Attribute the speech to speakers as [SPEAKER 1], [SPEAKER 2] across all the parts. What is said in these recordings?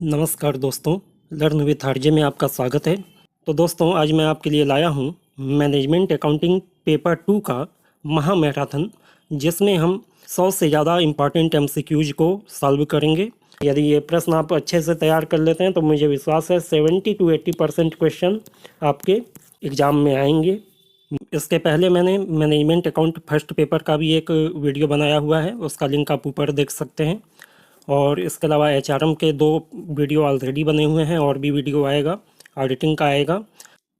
[SPEAKER 1] नमस्कार दोस्तों, learn with RJ में आपका स्वागत है। तो दोस्तों, आज मैं आपके लिए लाया हूँ मैनेजमेंट अकाउंटिंग पेपर 2 का महा मैराथन, जिसमें हम 100 से ज़्यादा इम्पॉर्टेंट एमसीक्यूज को सॉल्व करेंगे। यदि ये प्रश्न आप अच्छे से तैयार कर लेते हैं तो मुझे विश्वास है 70 to 80% क्वेश्चन आपके एग्ज़ाम में आएंगे। इसके पहले मैंने मैनेजमेंट अकाउंट फर्स्ट पेपर का भी एक वीडियो बनाया हुआ है, उसका लिंक आप ऊपर देख सकते हैं। और इसके अलावा एचआरएम के 2 वीडियो ऑलरेडी बने हुए हैं और भी वीडियो आएगा, ऑडिटिंग का आएगा।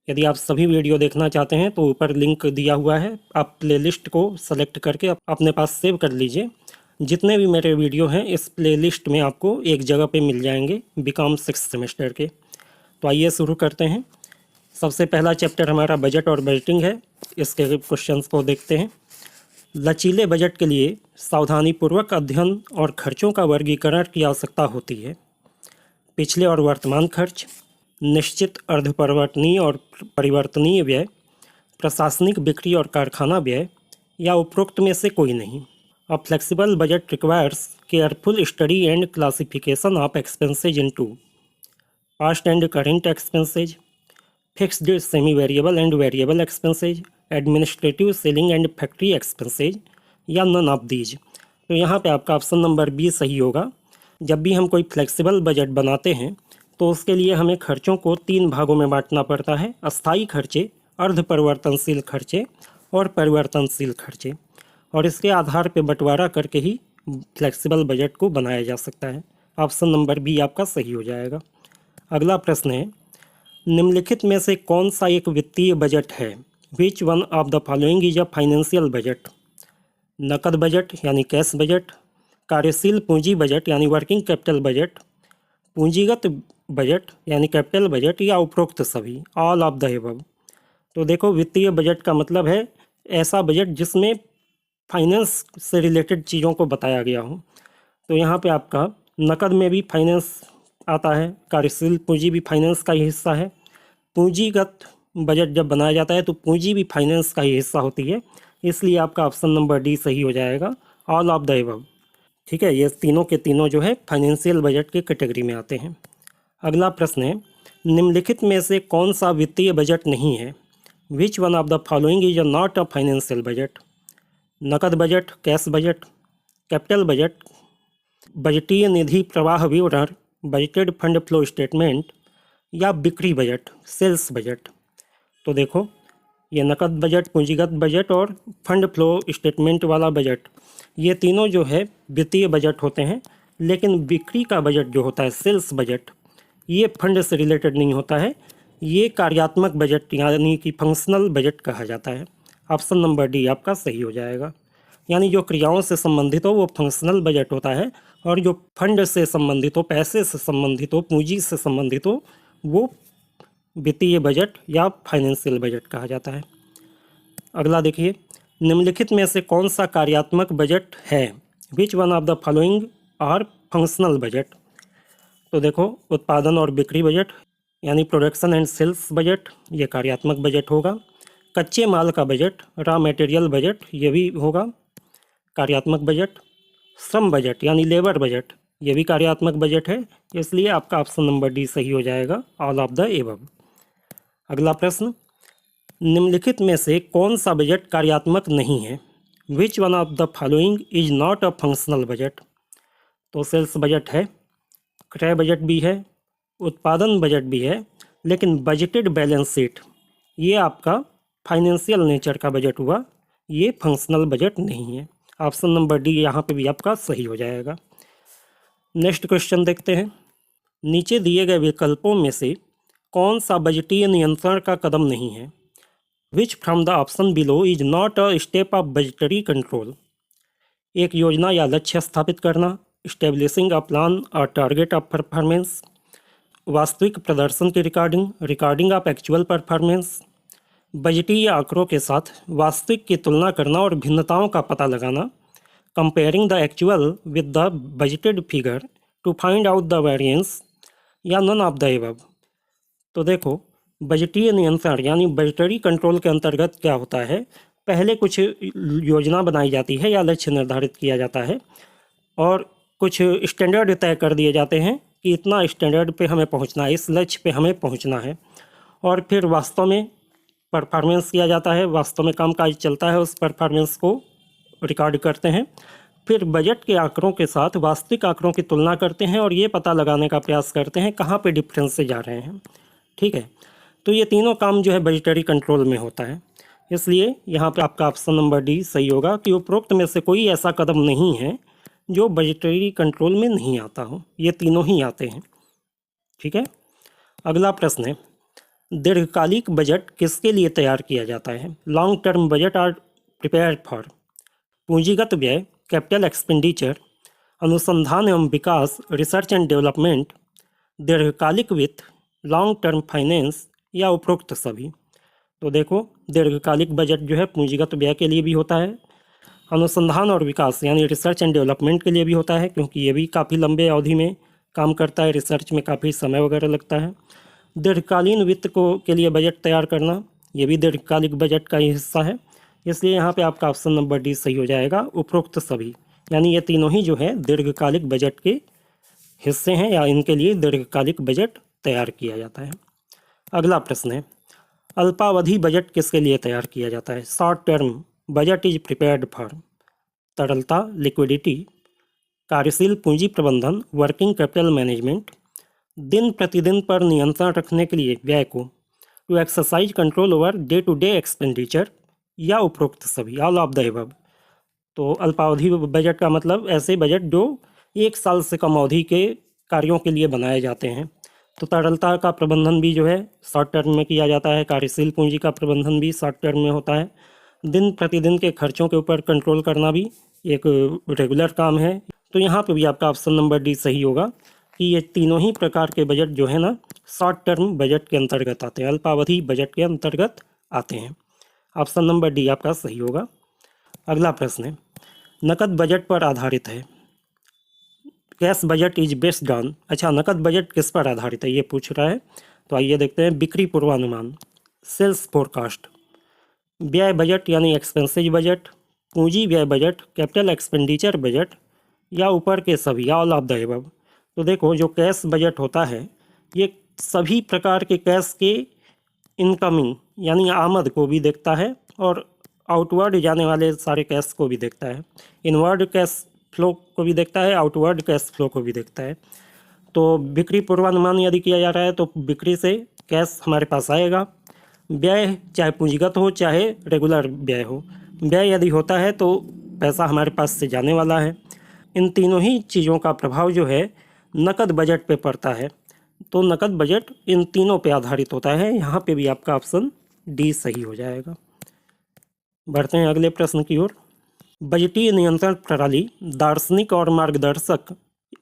[SPEAKER 1] यदि आप सभी वीडियो देखना चाहते हैं तो ऊपर लिंक दिया हुआ है, आप प्लेलिस्ट को सेलेक्ट करके अपने पास सेव कर लीजिए। जितने भी मेरे वीडियो हैं इस प्लेलिस्ट में आपको एक जगह पे मिल जाएंगे बीकॉम 6th सेमेस्टर के। तो आइए शुरू करते हैं। सबसे पहला चैप्टर हमारा बजट और बजटिंग है। इसके क्वेश्चंस को देखते हैं। लचीले बजट के लिए सावधानीपूर्वक अध्ययन और खर्चों का वर्गीकरण की आवश्यकता होती है। पिछले और वर्तमान खर्च, निश्चित अर्धपरिवर्तनीय और परिवर्तनीय व्यय, प्रशासनिक बिक्री और कारखाना व्यय, या उपरोक्त में से कोई नहीं। A flexible budget requires careful study and classification of expenses into past and current expenses, fixed semi variable and variable expenses, administrative selling and factory expenses, या नन ऑफ दीज। तो यहाँ पे आपका ऑप्शन नंबर बी सही होगा। जब भी हम कोई फ्लेक्सिबल बजट बनाते हैं तो उसके लिए हमें खर्चों को 3 भागों में बांटना पड़ता है: अस्थायी खर्चे, अर्ध परिवर्तनशील खर्चे और परिवर्तनशील खर्चे। और इसके आधार पर बंटवारा करके ही फ्लेक्सिबल बजट को बनाया जा सकता है। ऑप्शन नंबर बी आपका सही हो जाएगा। अगला प्रश्न है, निम्नलिखित में से कौन सा एक वित्तीय बजट है? Which one of the following is a financial budget? नकद बजट यानी कैश बजट, कार्यशील पूंजी बजट यानी वर्किंग कैपिटल बजट, पूंजीगत बजट यानी कैपिटल बजट, या उपरोक्त सभी, ऑल ऑफ द एबव। तो देखो, वित्तीय बजट का मतलब है ऐसा बजट जिसमें फाइनेंस से रिलेटेड चीज़ों को बताया गया हो। तो यहाँ पे आपका नकद में भी फाइनेंस आता है, कार्यशील पूंजी भी फाइनेंस का ही हिस्सा है। पूंजीगत बजट जब बनाया जाता है तो पूंजी भी फाइनेंस का ही हिस्सा होती है, इसलिए आपका ऑप्शन नंबर डी सही हो जाएगा, ऑल ऑफ द एबव। ठीक है, ये तीनों के तीनों जो है फाइनेंशियल बजट के कैटेगरी में आते हैं। अगला प्रश्न है, निम्नलिखित में से कौन सा वित्तीय बजट नहीं है? Which one of the following is not a financial budget? नकद budget, cash budget, capital budget, बजटीय निधि प्रवाह विवरण, बजटेड फंड फ्लो स्टेटमेंट, या बिक्री बजट, सेल्स बजट। तो देखो, ये नकद बजट, पूंजीगत बजट और फंड फ्लो स्टेटमेंट वाला बजट, ये तीनों जो है वित्तीय बजट होते हैं। लेकिन बिक्री का बजट जो होता है, सेल्स बजट, ये फंड से रिलेटेड नहीं होता है, ये कार्यात्मक बजट यानी कि फंक्शनल बजट कहा जाता है। ऑप्शन नंबर डी आपका सही हो जाएगा। यानी जो क्रियाओं से संबंधित हो वो फंक्शनल बजट होता है, और जो फंड से संबंधित हो, पैसे से संबंधित हो, पूंजी से संबंधित हो, वो वित्तीय बजट या फाइनेंशियल बजट कहा जाता है। अगला देखिए, निम्नलिखित में से कौन सा कार्यात्मक बजट है? Which one of the following are functional budget? तो देखो, उत्पादन और बिक्री बजट यानी प्रोडक्शन एंड सेल्स बजट, ये कार्यात्मक बजट होगा। कच्चे माल का बजट, रॉ मटेरियल बजट, ये भी होगा कार्यात्मक बजट। श्रम बजट यानी लेबर बजट, ये भी कार्यात्मक बजट है, इसलिए आपका ऑप्शन नंबर डी सही हो जाएगा, ऑल ऑफ द एबव। अगला प्रश्न, निम्नलिखित में से कौन सा बजट कार्यात्मक नहीं है? Which one of the following is not a functional budget? तो सेल्स बजट है, क्रय बजट भी है, उत्पादन बजट भी है, लेकिन बजटेड बैलेंस शीट, ये आपका फाइनेंशियल नेचर का बजट हुआ, ये फंक्शनल बजट नहीं है। ऑप्शन नंबर डी यहाँ पे भी आपका सही हो जाएगा। नेक्स्ट क्वेश्चन देखते हैं। नीचे दिए गए विकल्पों में से कौन सा बजटीय नियंत्रण का कदम नहीं है? Which from the option below is not a step of budgetary control? एक योजना या लक्ष्य स्थापित करना, स्टेब्लिशिंग अ प्लान और टारगेट ऑफ परफॉर्मेंस, वास्तविक प्रदर्शन की recording, recording of actual performance, बजटीय आंकड़ों के साथ वास्तविक की तुलना करना और भिन्नताओं का पता लगाना, comparing the actual with the budgeted figure to find out the variance, या नन ऑफ द एबव। तो देखो, बजटीय नियंत्रण यानी बजटरी कंट्रोल के अंतर्गत क्या होता है, पहले कुछ योजना बनाई जाती है या लक्ष्य निर्धारित किया जाता है और कुछ स्टैंडर्ड तय कर दिए जाते हैं कि इतना स्टैंडर्ड पे हमें पहुंचना है, इस लक्ष्य पे हमें पहुंचना है, और फिर वास्तव में परफॉर्मेंस किया जाता है, वास्तव में कामकाज चलता है, उस परफॉर्मेंस को रिकॉर्ड करते हैं। फिर बजट के आंकड़ों के साथ वास्तविक आंकड़ों की तुलना करते हैं और ये पता लगाने का प्रयास करते हैं कहाँ पे डिफरेंस से जा रहे हैं। ठीक है, तो ये तीनों काम जो है बजटरी कंट्रोल में होता है। इसलिए यहाँ पे आपका ऑप्शन नंबर डी सही होगा कि उपरोक्त में से कोई ऐसा कदम नहीं है जो बजटरी कंट्रोल में नहीं आता हो, ये तीनों ही आते हैं। ठीक है, अगला प्रश्न है, दीर्घकालिक बजट किसके लिए तैयार किया जाता है? Long term budget are prepare for पूंजीगत व्यय, कैपिटल एक्सपेंडिचर, अनुसंधान एवं विकास, रिसर्च एंड डेवलपमेंट, दीर्घकालिक वित्त, लॉन्ग टर्म फाइनेंस, या उपरोक्त सभी। तो देखो, दीर्घकालिक बजट जो है पूंजीगत व्यय के लिए भी होता है, अनुसंधान और विकास यानी रिसर्च एंड डेवलपमेंट के लिए भी होता है, क्योंकि ये भी काफ़ी लंबे अवधि में काम करता है, रिसर्च में काफ़ी समय वगैरह लगता है। दीर्घकालीन वित्त को के लिए बजट तैयार करना, ये भी दीर्घकालिक बजट का ही हिस्सा है। इसलिए यहाँ पे आपका ऑप्शन नंबर डी सही हो जाएगा, उपरोक्त सभी, यानी ये तीनों ही जो है दीर्घकालिक बजट के हिस्से हैं या इनके लिए दीर्घकालिक बजट तैयार किया जाता है। अगला प्रश्न है, अल्पावधि बजट किसके लिए तैयार किया जाता है? Short term budget is prepared for तरलता, लिक्विडिटी, कार्यशील पूंजी प्रबंधन, वर्किंग कैपिटल मैनेजमेंट, दिन प्रतिदिन पर नियंत्रण रखने के लिए व्यय को, to exercise control over day to day expenditure, या उपरोक्त सभी, ऑल ऑफ द एबव। तो अल्पावधि बजट का मतलब ऐसे बजट जो 1 साल से कम अवधि के कार्यों के लिए बनाए जाते हैं। तो तरलता का प्रबंधन भी जो है शॉर्ट टर्म में किया जाता है, कार्यशील पूंजी का प्रबंधन भी शॉर्ट टर्म में होता है, दिन प्रतिदिन के खर्चों के ऊपर कंट्रोल करना भी एक रेगुलर काम है। तो यहाँ पे भी आपका ऑप्शन नंबर डी सही होगा कि ये तीनों ही प्रकार के बजट जो है ना शॉर्ट टर्म बजट के अंतर्गत आते हैं, अल्पावधि बजट के अंतर्गत आते हैं। ऑप्शन नंबर डी आपका सही होगा। अगला प्रश्न है, नकद बजट पर आधारित है, cash budget is based on. अच्छा, नकद बजट किस पर आधारित है ये पूछ रहा है, तो आइए देखते हैं। बिक्री पूर्वानुमान, सेल्स फोरकास्ट, व्यय बजट यानी एक्सपेंसेज बजट, पूंजी व्यय बजट, कैपिटल एक्सपेंडिचर बजट, या ऊपर के सभी, ऑल ऑफ द एबव। तो देखो, जो कैश बजट होता है ये सभी प्रकार के कैश के इनकमिंग यानी आमद को भी देखता है और आउटवर्ड जाने वाले सारे कैश को भी देखता है, इनवर्ड कैश फ्लो को भी देखता है, आउटवर्ड कैश फ्लो को भी देखता है। तो बिक्री पूर्वानुमान यदि किया जा रहा है तो बिक्री से कैश हमारे पास आएगा। व्यय चाहे पूंजीगत हो चाहे रेगुलर व्यय हो, व्यय यदि होता है तो पैसा हमारे पास से जाने वाला है। इन तीनों ही चीज़ों का प्रभाव जो है नकद बजट पे पड़ता है, तो नकद बजट इन तीनों पे आधारित होता है। यहाँ पे भी आपका ऑप्शन डी सही हो जाएगा। बढ़ते हैं अगले प्रश्न की ओर। बजटीय नियंत्रण प्रणाली दार्शनिक और मार्गदर्शक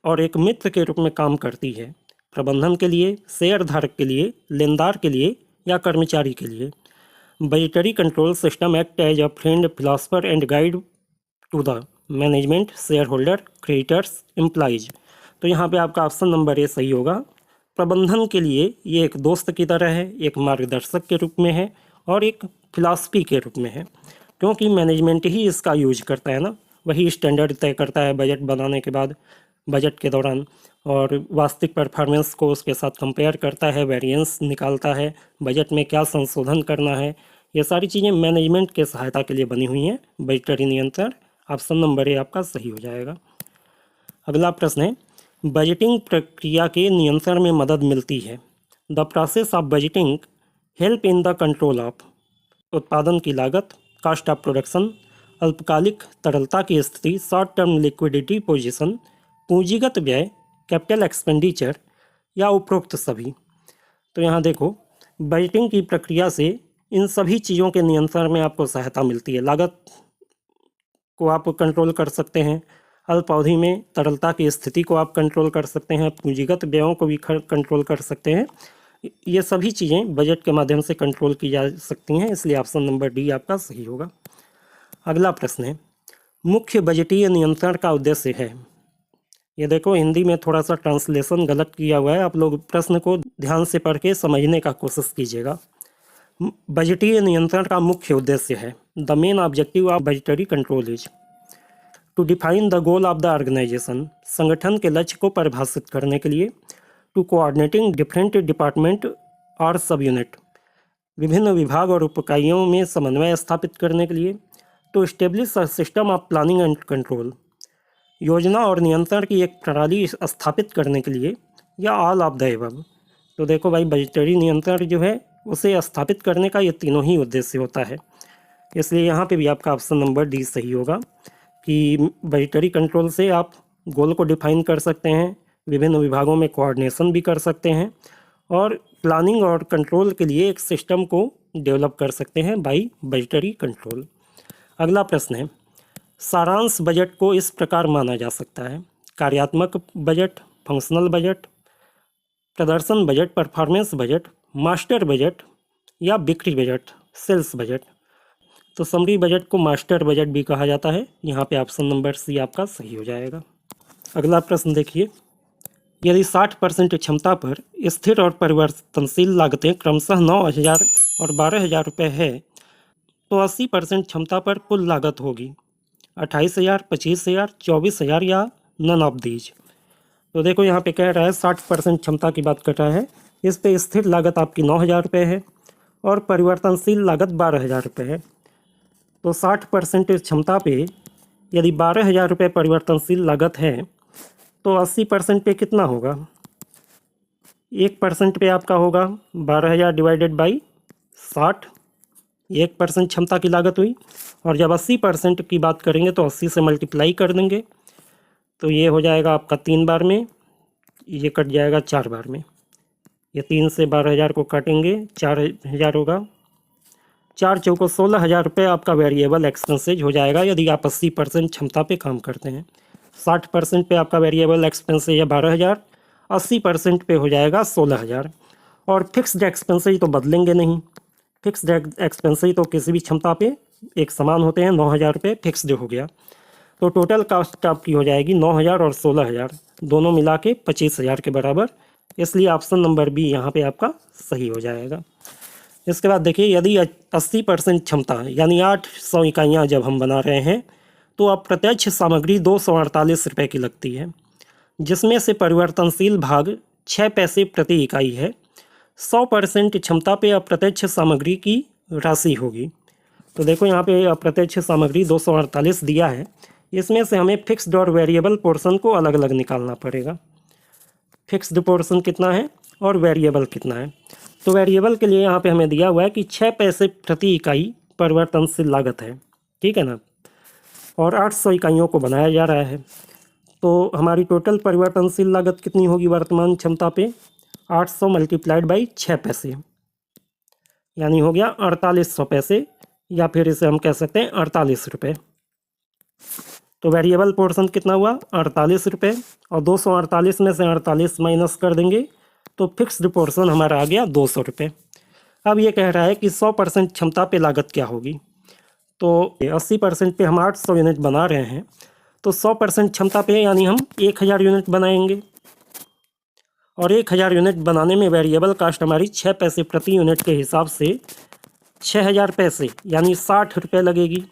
[SPEAKER 1] और एक मित्र के रूप में काम करती है, प्रबंधन के लिए, शेयर धारक के लिए, लेनदार के लिए, या कर्मचारी के लिए। Budgetary control system act as a friend, philosopher and guide to the management, shareholder, creditors, employees. तो यहाँ पे आपका ऑप्शन नंबर ए सही होगा। प्रबंधन के लिए ये एक दोस्त की तरह है, एक मार्गदर्शक के रूप में है और एक फिलॉसफी के रूप में है, क्योंकि मैनेजमेंट ही इसका यूज करता है ना, वही स्टैंडर्ड तय करता है बजट बनाने के बाद, बजट के दौरान, और वास्तविक परफॉर्मेंस को उसके साथ कंपेयर करता है, वेरिएंस निकालता है, बजट में क्या संशोधन करना है। ये सारी चीज़ें मैनेजमेंट के सहायता के लिए बनी हुई हैं। बजटरी नियंत्रण, ऑप्शन नंबर ए आपका सही हो जाएगा। अगला प्रश्न है, बजटिंग प्रक्रिया के नियंत्रण में मदद मिलती है। The process of budgeting help in the control of उत्पादन की लागत, कॉस्ट ऑफ प्रोडक्शन, अल्पकालिक तरलता की स्थिति, शॉर्ट टर्म लिक्विडिटी पोजीशन, पूंजीगत व्यय, कैपिटल एक्सपेंडिचर, या उपरोक्त सभी। तो यहाँ देखो, बजटिंग की प्रक्रिया से इन सभी चीज़ों के नियंत्रण में आपको सहायता मिलती है। लागत को आप कंट्रोल कर सकते हैं, अल्प अवधि में तरलता की स्थिति को आप कंट्रोल कर सकते हैं, पूंजीगत व्ययों को भी कंट्रोल कर सकते हैं। ये सभी चीज़ें बजट के माध्यम से कंट्रोल की जा सकती हैं, इसलिए ऑप्शन नंबर डी आपका सही होगा। अगला प्रश्न है, मुख्य बजटीय नियंत्रण का उद्देश्य है। ये देखो, हिंदी में थोड़ा सा ट्रांसलेशन गलत किया हुआ है, आप लोग प्रश्न को ध्यान से पढ़ के समझने का कोशिश कीजिएगा। बजटीय नियंत्रण का मुख्य उद्देश्य है, the main objective of budgetary control is to define the goal of the organisation, संगठन के लक्ष्य को परिभाषित करने के लिए। टू कोऑर्डिनेटिंग डिफरेंट डिपार्टमेंट और सब यूनिट, विभिन्न विभाग और उपइकाइयों में समन्वय स्थापित करने के लिए। To establish a system of planning and control, योजना और नियंत्रण की एक प्रणाली स्थापित करने के लिए, या ऑल ऑफ द एबव। तो देखो भाई, बजटरी नियंत्रण जो है उसे स्थापित करने का ये तीनों ही उद्देश्य होता है, इसलिए यहाँ पे भी आपका ऑप्शन नंबर डी सही होगा कि बजटरी कंट्रोल से आप गोल को डिफाइन कर सकते हैं, विभिन्न विभागों में कोऑर्डिनेशन भी कर सकते हैं, और प्लानिंग और कंट्रोल के लिए एक सिस्टम को डेवलप कर सकते हैं बाई बजटरी कंट्रोल। अगला प्रश्न है, सारांश बजट को इस प्रकार माना जा सकता है: कार्यात्मक बजट, फंक्शनल बजट, प्रदर्शन budget, performance budget, master budget, या बिक्री बजट, सेल्स बजट। तो समरी बजट को मास्टर बजट भी कहा जाता है, यहाँ पे ऑप्शन नंबर सी आपका सही हो जाएगा। अगला प्रश्न देखिए, यदि 60% क्षमता पर स्थिर और परिवर्तनशील लागतें क्रमशः 9,000 और 12,000 रुपये है, तो 80% क्षमता पर कुल लागत होगी 28,000, 25,000, 24,000 या नन ऑफ दीज। तो देखो यहाँ पे कह रहा है 60% क्षमता की बात कर रहा है, इस पे स्थिर लागत आपकी 9,000 रुपये है और परिवर्तनशील लागत 12,000 रुपये है। तो 60% क्षमता पे यदि 12,000 रुपये परिवर्तनशील लागत है तो 80% पे कितना होगा? 1% पे आपका होगा 12,000 डिवाइडेड बाई 60, 1% क्षमता की लागत हुई। और जब 80% की बात करेंगे तो 80 से मल्टीप्लाई कर देंगे, तो ये हो जाएगा आपका 3 बार में, ये कट जाएगा 4 बार में। ये 3 से 12,000 को काटेंगे, 4,000 होगा, 4 चौको 16,000 रुपये आपका वेरिएबल एक्सपेंसेज हो जाएगा यदि आप 80% क्षमता पे काम करते हैं। 60% पे आपका वेरिएबल एक्सपेंसेज है 12,000, 80% पे हो जाएगा 16,000। और फिक्स्ड एक्सपेंसेज तो बदलेंगे नहीं, फिक्स्ड एक्सपेंसेज तो किसी भी क्षमता पे एक समान होते हैं, 9,000 रुपये फिक्स्ड हो गया। तो टोटल कास्ट आपकी हो जाएगी 9,000 और 16,000 दोनों मिला के 25,000 के बराबर, इसलिए ऑप्शन नंबर बी यहाँ पे आपका सही हो जाएगा। इसके बाद देखिए, यदि 80% क्षमता यानी 800 इकाइयाँ जब हम बना रहे हैं तो अप्रत्यक्ष सामग्री 248 रुपये की लगती है, जिसमें से परिवर्तनशील भाग 6 पैसे प्रति इकाई है। 100% क्षमता पे अप्रत्यक्ष सामग्री की राशि होगी। तो देखो यहाँ पे अप्रत्यक्ष सामग्री 248 दिया है, इसमें से हमें फिक्स्ड और वेरिएबल पोर्शन को अलग अलग निकालना पड़ेगा। फिक्स्ड पोर्शन कितना है और वेरिएबल कितना है? तो वेरिएबल के लिए यहाँ पे हमें दिया हुआ है कि 6 पैसे प्रति इकाई परिवर्तनशील लागत है, ठीक है ना, और 800 इकाइयों को बनाया जा रहा है। तो हमारी टोटल परिवर्तनशील लागत कितनी होगी वर्तमान क्षमता पे? 800 मल्टीप्लाइड बाई 6 पैसे, यानी हो गया 4800 पैसे, या फिर इसे हम कह सकते हैं 48 रुपये। तो वेरिएबल पोर्शन कितना हुआ? 48 रुपये, और 248 में से 48 माइनस कर देंगे तो फिक्स्ड पोर्शन हमारा आ गया 200 रुपये। अब ये कह रहा है कि 100% क्षमता पे लागत क्या होगी। तो 80% पे हम 800 यूनिट बना रहे हैं, तो 100% क्षमता पे यानी हम 1000 यूनिट बनाएंगे, और 1000 यूनिट बनाने में वेरिएबल कास्ट हमारी 6 पैसे प्रति यूनिट के हिसाब से 6000 पैसे यानी 60 रुपये लगेगी,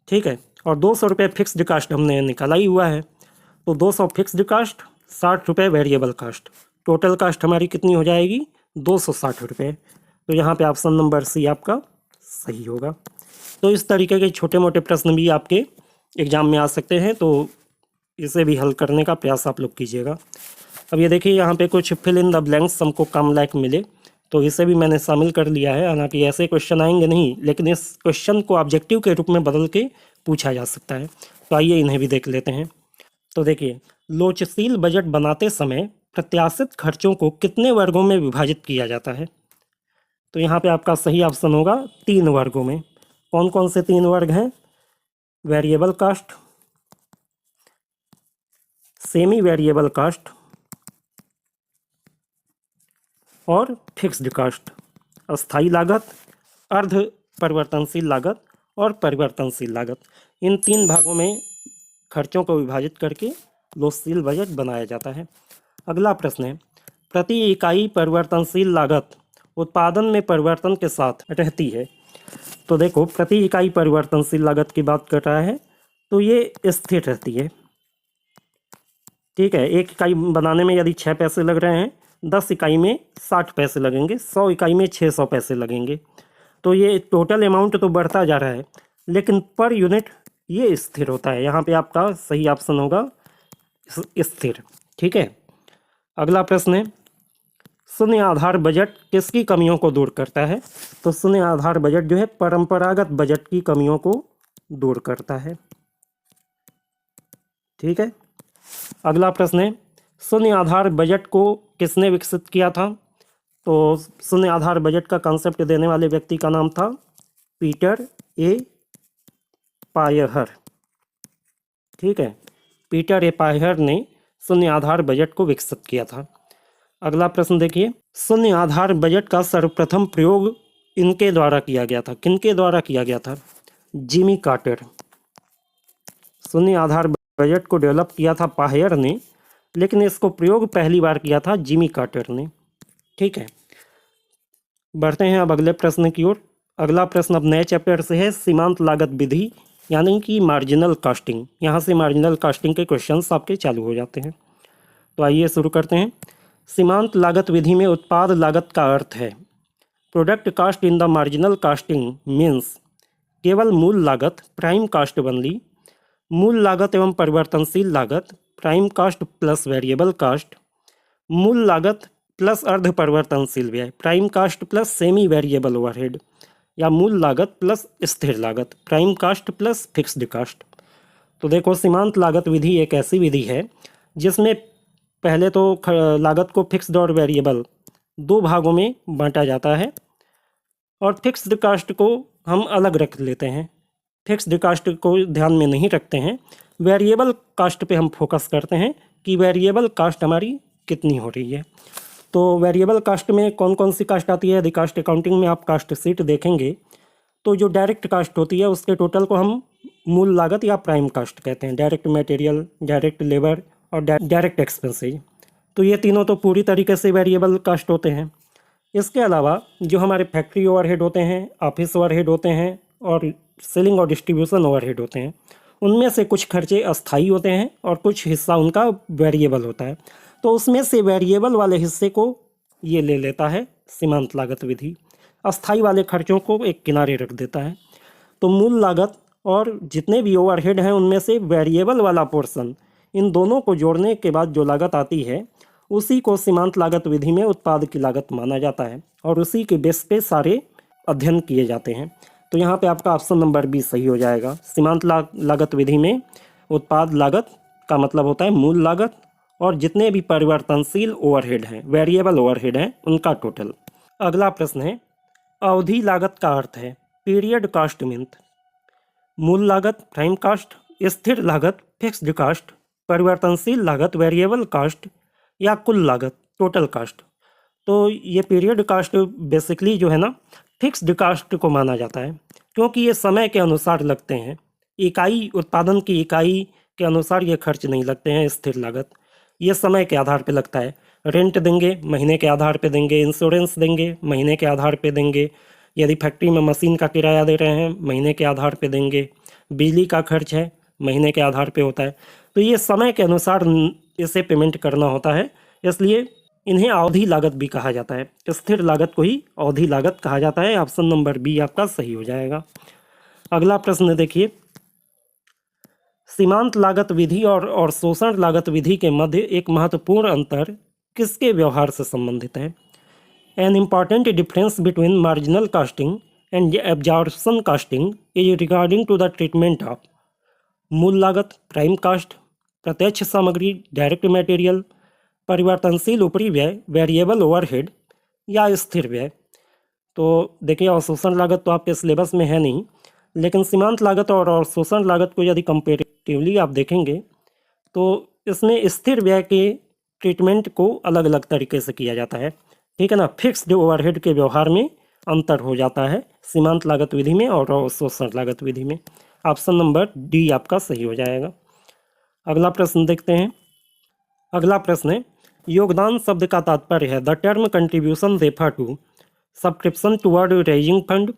[SPEAKER 1] ठीक है। और 200 रुपये फिक्स्ड कास्ट हमने निकाला ही हुआ है, तो 200 फिक्स्ड कास्ट, 60 रुपये वेरिएबल कास्ट, टोटल कास्ट हमारी कितनी हो जाएगी? 260 रुपये। तो यहाँ पे ऑप्शन नंबर सी आपका सही होगा। तो इस तरीके के छोटे मोटे प्रश्न भी आपके एग्ज़ाम में आ सकते हैं, तो इसे भी हल करने का प्रयास आप लोग कीजिएगा। अब ये देखिए, यहाँ पे कुछ फिल इन द ब्लैंक्स हमको कम लायक मिले, तो इसे भी मैंने शामिल कर लिया है। हालांकि ऐसे क्वेश्चन आएंगे नहीं, लेकिन इस क्वेश्चन को ऑब्जेक्टिव के रूप में बदल के पूछा जा सकता है, तो आइए इन्हें भी देख लेते हैं। तो देखिए, लोचशील बजट बनाते समय प्रत्याशित खर्चों को कितने वर्गों में विभाजित किया जाता है? तो यहाँ पे आपका सही ऑप्शन होगा 3 वर्गों में। कौन कौन से 3 वर्ग हैं? Variable cost, semi variable cost और फिक्स्ड कास्ट। अस्थाई लागत, अर्ध परिवर्तनशील लागत और परिवर्तनशील लागत, इन 3 भागों में खर्चों को विभाजित करके लोचशील बजट बनाया जाता है। अगला प्रश्न है, प्रति इकाई परिवर्तनशील लागत उत्पादन में परिवर्तन के साथ रहती है। तो देखो, प्रति इकाई परिवर्तनशील लागत की बात कर रहा है, तो ये स्थिर रहती है। ठीक है, 1 इकाई बनाने में यदि 6 पैसे लग रहे हैं, 10 इकाई में 60 पैसे लगेंगे, 100 इकाई में 600 पैसे लगेंगे। तो ये टोटल अमाउंट तो बढ़ता जा रहा है, लेकिन पर यूनिट ये स्थिर होता है। यहाँ पे आपका सही ऑप्शन होगा स्थिर। ठीक है, अगला प्रश्न है, शून्य आधार बजट किसकी कमियों को दूर करता है? तो शून्य आधार बजट जो है परंपरागत बजट की कमियों को दूर करता है। ठीक है, अगला प्रश्न है, शून्य आधार बजट को किसने विकसित किया था? तो शून्य आधार बजट का कॉन्सेप्ट देने वाले व्यक्ति का नाम था पीटर ए पायहर। ठीक है, पीटर ए पायहर ने शून्य आधार बजट को विकसित किया था। अगला प्रश्न देखिए, शून्य आधार बजट का सर्वप्रथम प्रयोग इनके द्वारा किया गया था। किनके द्वारा किया गया था? Jimmy Carter. शून्य आधार बजट को डेवलप किया था पायहर ने, लेकिन इसको प्रयोग पहली बार किया था जिमी कार्टर ने। ठीक है, बढ़ते हैं अब अगले प्रश्न की ओर। अगला प्रश्न अब नए चैप्टर से है, सीमांत लागत विधि यानी कि मार्जिनल कॉस्टिंग। यहाँ से मार्जिनल कॉस्टिंग के क्वेश्चंस आपके चालू हो जाते हैं। तो आइए शुरू करते हैं। सीमांत लागत विधि में उत्पाद लागत का अर्थ है product cost in the marginal costing means केवल मूल लागत प्राइम कॉस्ट बनली, मूल लागत एवं परिवर्तनशील लागत prime cost plus variable cost, मूल लागत प्लस अर्ध परिवर्तनशील व्यय prime cost plus semi variable overhead, या मूल लागत प्लस स्थिर लागत prime cost plus fixed cost. तो देखो, सीमांत लागत विधि एक ऐसी विधि है जिसमें पहले तो लागत को फिक्स्ड और वेरिएबल 2 भागों में बांटा जाता है, और फिक्स्ड कॉस्ट को हम अलग रख लेते हैं। फिक्स्ड कॉस्ट को ध्यान में नहीं रखते हैं, वेरिएबल कॉस्ट पे हम फोकस करते हैं कि वेरिएबल कॉस्ट हमारी कितनी हो रही है। तो वेरिएबल कॉस्ट में कौन कौन सी कॉस्ट आती है? यदि कॉस्ट अकाउंटिंग में आप कॉस्ट शीट देखेंगे तो जो डायरेक्ट कॉस्ट होती है उसके टोटल को हम मूल लागत या प्राइम कॉस्ट कहते हैं। डायरेक्ट मटेरियल, डायरेक्ट लेबर और डायरेक्ट एक्सपेंसेज, तो ये तीनों तो पूरी तरीके से वेरिएबल कॉस्ट होते हैं। इसके अलावा जो हमारे फैक्ट्री ओवरहेड होते हैं, ऑफिस ओवरहेड होते हैं और सेलिंग और डिस्ट्रीब्यूशन ओवरहेड होते हैं, उनमें से कुछ खर्चे अस्थाई होते हैं और कुछ हिस्सा उनका वेरिएबल होता है। तो उसमें से वेरिएबल वाले हिस्से को ये ले लेता है सीमांत लागत विधि, अस्थाई वाले खर्चों को एक किनारे रख देता है। तो मूल लागत और जितने भी ओवरहेड हैं उनमें से वेरिएबल वाला पोर्शन, इन दोनों को जोड़ने के बाद जो लागत आती है उसी को सीमांत लागत विधि में उत्पाद की लागत माना जाता है, और उसी के बेस पे सारे अध्ययन किए जाते हैं। तो यहाँ पे आपका ऑप्शन नंबर 20 सही हो जाएगा। सीमांत लागत विधि में उत्पाद लागत का मतलब होता है मूल लागत और जितने भी परिवर्तनशील ओवरहेड हैं, वेरिएबल ओवरहेड हैं, उनका टोटल। अगला प्रश्न है, अवधि लागत का अर्थ है पीरियड कॉस्ट मीन्स मूल लागत प्राइम कॉस्ट, स्थिर लागत फिक्स्ड कॉस्ट, परिवर्तनशील लागत वेरिएबल कॉस्ट, या कुल लागत टोटल कॉस्ट। तो ये पीरियड कॉस्ट बेसिकली जो है ना फिक्स्ड कॉस्ट को माना जाता है, क्योंकि ये समय के अनुसार लगते हैं। इकाई, उत्पादन की इकाई के अनुसार ये खर्च नहीं लगते हैं। स्थिर लागत ये समय के आधार पे लगता है। रेंट देंगे महीने के आधार पे देंगे, इंश्योरेंस देंगे महीने के आधार पे देंगे, यदि फैक्ट्री में मशीन का किराया दे रहे हैं महीने के आधार पे देंगे, बिजली का खर्च है महीने के आधार पे होता है। तो ये समय के अनुसार इसे पेमेंट करना होता है, इसलिए इन्हें अवधि लागत भी कहा जाता है। स्थिर लागत को ही अवधि लागत कहा जाता है। ऑप्शन नंबर बी आपका सही हो जाएगा। अगला प्रश्न देखिए, सीमांत लागत विधि और शोषण लागत विधि के मध्य एक महत्वपूर्ण अंतर किसके व्यवहार से संबंधित है? An important difference between marginal costing and absorption costing is regarding to the treatment of मूल लागत प्राइम कॉस्ट, प्रत्यक्ष सामग्री डायरेक्ट मटेरियल, परिवर्तनशील ऊपरी व्यय वेरिएबल ओवरहेड, या स्थिर व्यय। तो देखिए, अवशोषण लागत तो आपके सिलेबस में है नहीं, लेकिन सीमांत लागत और अवशोषण लागत को यदि कंपेरेटिवली आप देखेंगे तो इसमें स्थिर व्यय के ट्रीटमेंट को अलग अलग तरीके से किया जाता है। ठीक है ना, फिक्स्ड ओवरहेड के व्यवहार में अंतर हो जाता है सीमांत लागत विधि में और अवशोषण लागत विधि में। ऑप्शन नंबर डी आपका सही हो जाएगा। अगला प्रश्न देखते हैं। अगला प्रश्न है, योगदान शब्द का तात्पर्य है the term contribution refer to subscription toward raising fund,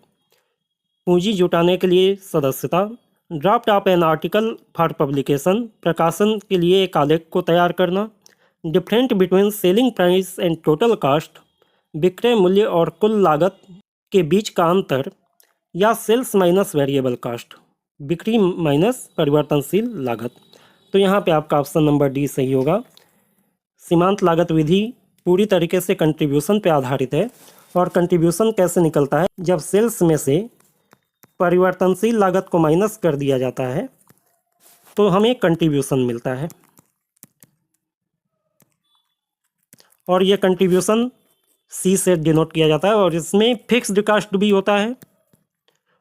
[SPEAKER 1] पूंजी जुटाने के लिए सदस्यता, draft of an article for publication, प्रकाशन के लिए एक आलेख को तैयार करना। Different between selling price and total cost, विक्रय मूल्य और कुल लागत के बीच का अंतर, या सेल्स माइनस वेरिएबल कास्ट, बिक्री माइनस परिवर्तनशील लागत। तो यहाँ पे आपका ऑप्शन नंबर डी सही होगा। सीमांत लागत विधि पूरी तरीके से कंट्रीब्यूशन पे आधारित है। और कंट्रीब्यूशन कैसे निकलता है, जब सेल्स में से परिवर्तनशील लागत को माइनस कर दिया जाता है तो हमें कंट्रीब्यूशन मिलता है। और ये कंट्रीब्यूशन सी से डिनोट किया जाता है और इसमें फिक्स्ड कास्ट भी होता है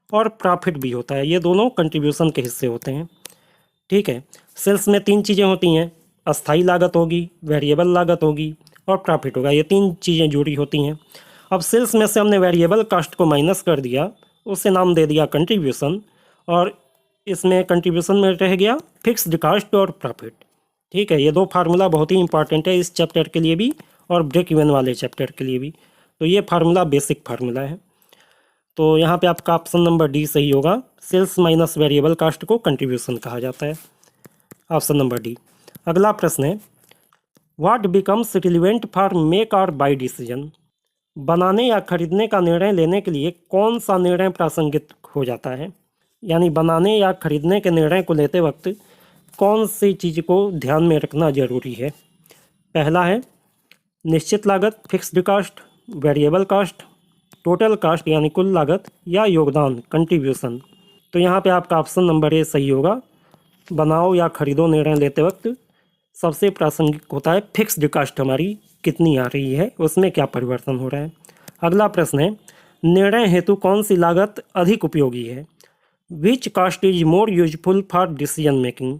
[SPEAKER 1] और प्रॉफिट भी होता है। ये दोनों कंट्रीब्यूशन के हिस्से होते हैं। ठीक है, सेल्स में 3 चीज़ें होती हैं, अस्थाई लागत होगी, वेरिएबल लागत होगी और प्रॉफिट होगा। ये 3 चीज़ें जुड़ी होती हैं। अब सेल्स में से हमने वेरिएबल कास्ट को माइनस कर दिया, उसे नाम दे दिया कंट्रीब्यूशन, और इसमें कंट्रीब्यूशन में रह गया फिक्स्ड कास्ट और प्रॉफिट। ठीक है, ये 2 फार्मूला बहुत ही इंपॉर्टेंट है इस चैप्टर के लिए भी और ब्रेक इवन वाले चैप्टर के लिए भी। तो ये फार्मूला बेसिक फार्मूला है। तो यहाँ पे आपका ऑप्शन नंबर डी सही होगा। सेल्स माइनस वेरिएबल कास्ट को कंट्रीब्यूशन कहा जाता है। Option number D. अगला प्रश्न है, what becomes relevant for make और बाय डिसीजन। बनाने या खरीदने का निर्णय लेने के लिए कौन सा निर्णय प्रासंगिक हो जाता है, यानी बनाने या खरीदने के निर्णय को लेते वक्त कौन सी चीज़ को ध्यान में रखना जरूरी है। पहला है निश्चित लागत fixed cost, variable cost, total cost यानी कुल लागत, या योगदान कंट्रीब्यूशन। तो यहाँ पे आपका ऑप्शन नंबर ए सही होगा। बनाओ या खरीदो निर्णय लेते वक्त सबसे प्रासंगिक होता है फिक्स्ड कास्ट हमारी कितनी आ रही है, उसमें क्या परिवर्तन हो रहा है। अगला प्रश्न है, निर्णय हेतु कौन सी लागत अधिक उपयोगी है। Which cost is more useful for decision making.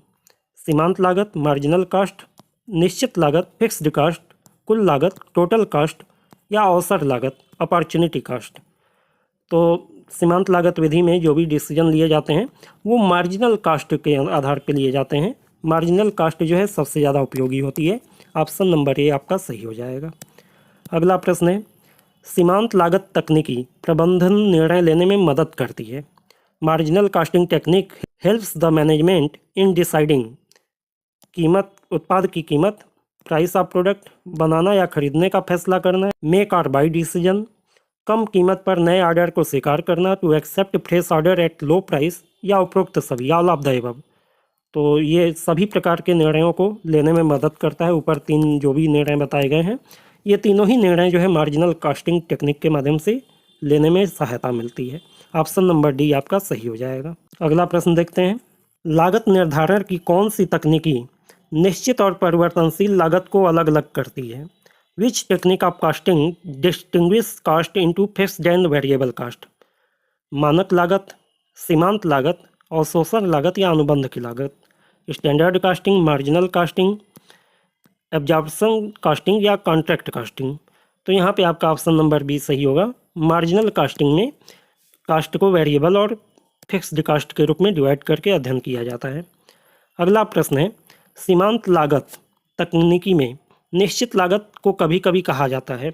[SPEAKER 1] सीमांत लागत, मार्जिनल कास्ट, निश्चित लागत, फिक्स्ड कास्ट, कुल लागत, टोटल कास्ट, या अवसर लागत, अपॉर्चुनिटी कास्ट। तो सीमांत लागत विधि में जो भी डिसीजन लिए जाते हैं वो मार्जिनल कास्ट के आधार पर लिए जाते हैं। मार्जिनल कास्ट जो है सबसे ज़्यादा उपयोगी होती है। ऑप्शन नंबर ए आपका सही हो जाएगा। अगला प्रश्न है, सीमांत लागत तकनीकी प्रबंधन निर्णय लेने में मदद करती है। Marginal costing technique helps the management in deciding कीमत, उत्पाद की कीमत, प्राइस ऑफ प्रोडक्ट, बनाना या खरीदने का फैसला करना, मेक और बाई डिसीजन, कम कीमत पर नए ऑर्डर को स्वीकार करना, to accept fresh order at low price, या उपरोक्त सभी, ऑल ऑफ द अबव। तो ये सभी प्रकार के निर्णयों को लेने में मदद करता है। ऊपर 3 जो भी निर्णय बताए गए हैं, ये तीनों ही निर्णय जो है मार्जिनल कास्टिंग टेक्निक के माध्यम से लेने में सहायता मिलती है। ऑप्शन नंबर डी आपका सही हो जाएगा। अगला प्रश्न देखते हैं, लागत निर्धारण की कौन सी तकनीकी निश्चित और परिवर्तनशील लागत को अलग अलग करती है। Which technique of costing distinguish cost into fixed and variable cost. मानक लागत, सीमांत लागत, अवशोषण लागत या अनुबंध की लागत, standard casting, marginal casting, absorption casting, या कॉन्ट्रैक्ट कास्टिंग। तो यहाँ पे आपका ऑप्शन नंबर बी सही होगा। मार्जिनल कास्टिंग में कास्ट को वेरिएबल और फिक्स्ड कास्ट के रूप में डिवाइड करके अध्ययन किया जाता है। अगला प्रश्न है, सीमांत लागत तकनीकी में निश्चित लागत को कभी कभी कहा जाता है।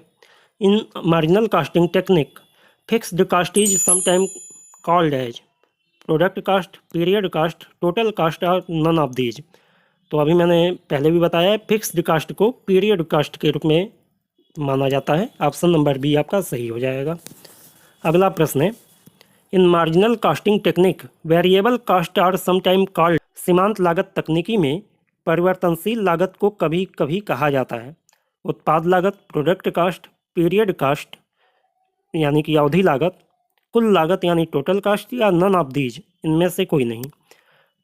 [SPEAKER 1] In marginal costing technique fixed cost is sometime called as product cost, period cost, total cost और नन ऑफ दीज। तो अभी मैंने पहले भी बताया है, फिक्स्ड कास्ट को पीरियड कास्ट के रूप में माना जाता है। ऑप्शन नंबर बी आपका सही हो जाएगा। अगला प्रश्न है, in marginal costing technique variable cost are sometime called. सीमांत लागत तकनीकी में परिवर्तनशील लागत को कभी कभी कहा जाता है उत्पाद लागत, प्रोडक्ट कास्ट, पीरियड कास्ट यानी कि अवधि लागत, कुल लागत यानी टोटल कास्ट, या नन ऑफ दीज, इनमें से कोई नहीं।